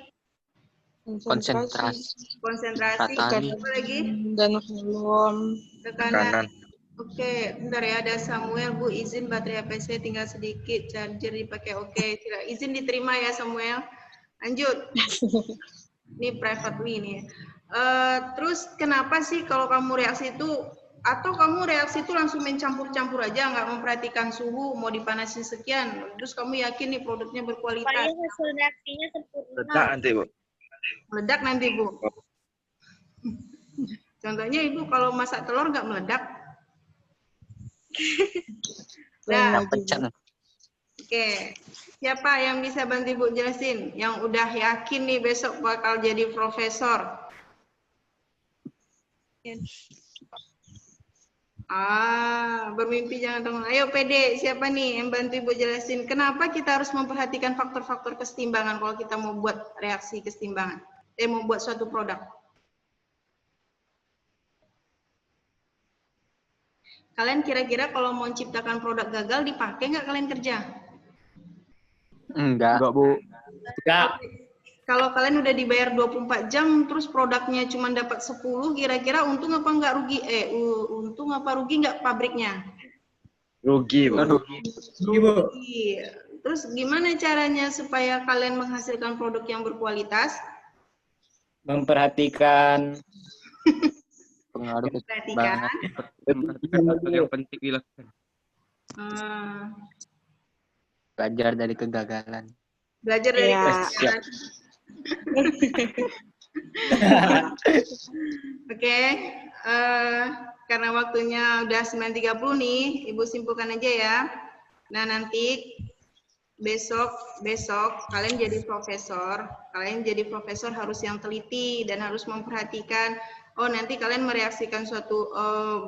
Konsentrasi, apa lagi? Dan volume. Tekanan. Oke, bentar ya, ada Samuel, Bu, izin baterai HP saya tinggal sedikit, charger dipakai, oke. Izin diterima ya, Samuel. Lanjut. Ini private me nih. Terus kenapa sih kalau kamu reaksi itu, atau kamu reaksi itu langsung mencampur-campur aja, nggak memperhatikan suhu, mau dipanasin sekian, terus kamu yakin nih produknya berkualitas? Supaya hasil reaksinya sempurna. Ledak nanti, Bu. Meledak nanti, Bu. Contohnya Ibu kalau masak telur nggak meledak? Nah, oke. Siapa yang bisa bantu Ibu jelasin? Yang udah yakin nih besok bakal jadi profesor? Bermimpi jangan tunggu. Ayo PD, siapa nih yang bantu Ibu jelasin? Kenapa kita harus memperhatikan faktor-faktor kesetimbangan kalau kita mau buat reaksi kesetimbangan? Mau buat suatu produk? Kalian kira-kira kalau mau menciptakan produk gagal dipakai nggak kalian kerja? Enggak, Bu. Enggak. Kalau kalian udah dibayar 24 jam terus produknya cuma dapat 10, kira-kira untung apa nggak rugi? Untung apa rugi nggak pabriknya? Rugi, Bu. Rugi. Terus gimana caranya supaya kalian menghasilkan produk yang berkualitas? Memperhatikan pengaruh Perhatikan. Yang penting dilakukan. Belajar dari kegagalan. Belajar dari kegagalan. Oke, karena waktunya udah 9.30 nih, Ibu simpulkan aja ya. Nah, nanti besok kalian jadi profesor. Kalian jadi profesor harus yang teliti dan harus memperhatikan, oh nanti kalian mereaksikan suatu,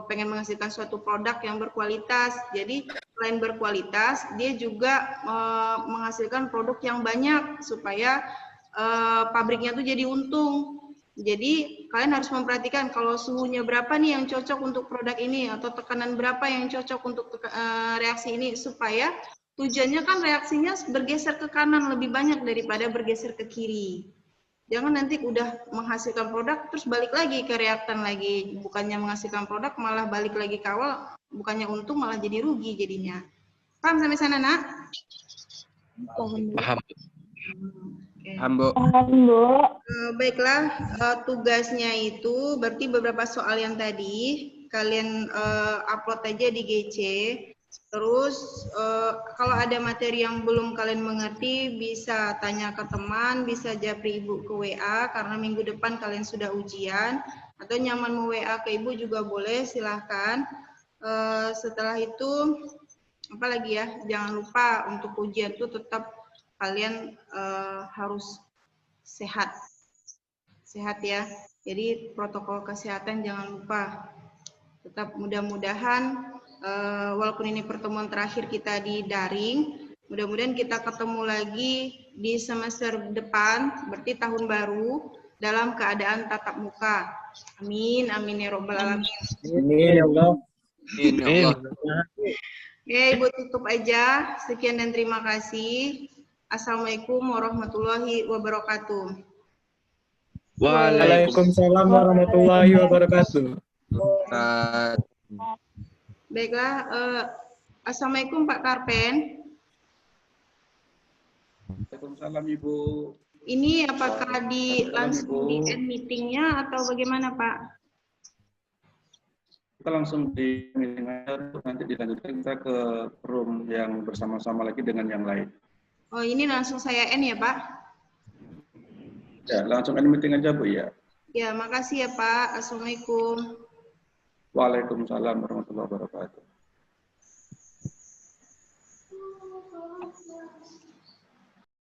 pengen menghasilkan suatu produk yang berkualitas. Jadi selain berkualitas, dia juga menghasilkan produk yang banyak supaya pabriknya tuh jadi untung. Jadi kalian harus memperhatikan kalau suhunya berapa nih yang cocok untuk produk ini atau tekanan berapa yang cocok untuk reaksi ini supaya tujuannya kan reaksinya bergeser ke kanan lebih banyak daripada bergeser ke kiri. Jangan nanti udah menghasilkan produk terus balik lagi ke reaktan lagi, bukannya menghasilkan produk malah balik lagi ke awal, bukannya untung malah jadi rugi jadinya. Paham sampai sana, Nak? Paham. Paham, Bu. Baiklah, tugasnya itu berarti beberapa soal yang tadi kalian upload aja di GC. Terus kalau ada materi yang belum kalian mengerti bisa tanya ke teman, bisa japri ibu ke WA karena minggu depan kalian sudah ujian, atau nyaman mau WA ke ibu juga boleh, silahkan. Setelah itu apa lagi ya, jangan lupa untuk ujian itu tetap kalian harus sehat ya. Jadi protokol kesehatan jangan lupa. Tetap mudah-mudahan walaupun ini pertemuan terakhir kita di daring, mudah-mudahan kita ketemu lagi di semester depan, berarti tahun baru dalam keadaan tatap muka. Amin, amin ya robbal alamin. Amin ya Allah. Amin ya Allah. Oke, Ibu tutup aja. Sekian dan terima kasih. Assalamualaikum warahmatullahi wabarakatuh. Waalaikumsalam warahmatullahi wabarakatuh. Baiklah, Assalamualaikum Pak Karpen. Waalaikumsalam Ibu. Ini apakah langsung di end meetingnya atau bagaimana Pak? Kita langsung di meeting aja, nanti dilanjutkan kita ke room yang bersama-sama lagi dengan yang lain. Oh ini langsung saya end ya Pak? Ya langsung end meeting aja Bu ya. Ya makasih ya Pak. Assalamualaikum. Waalaikumsalam warahmatullahi wabarakatuh.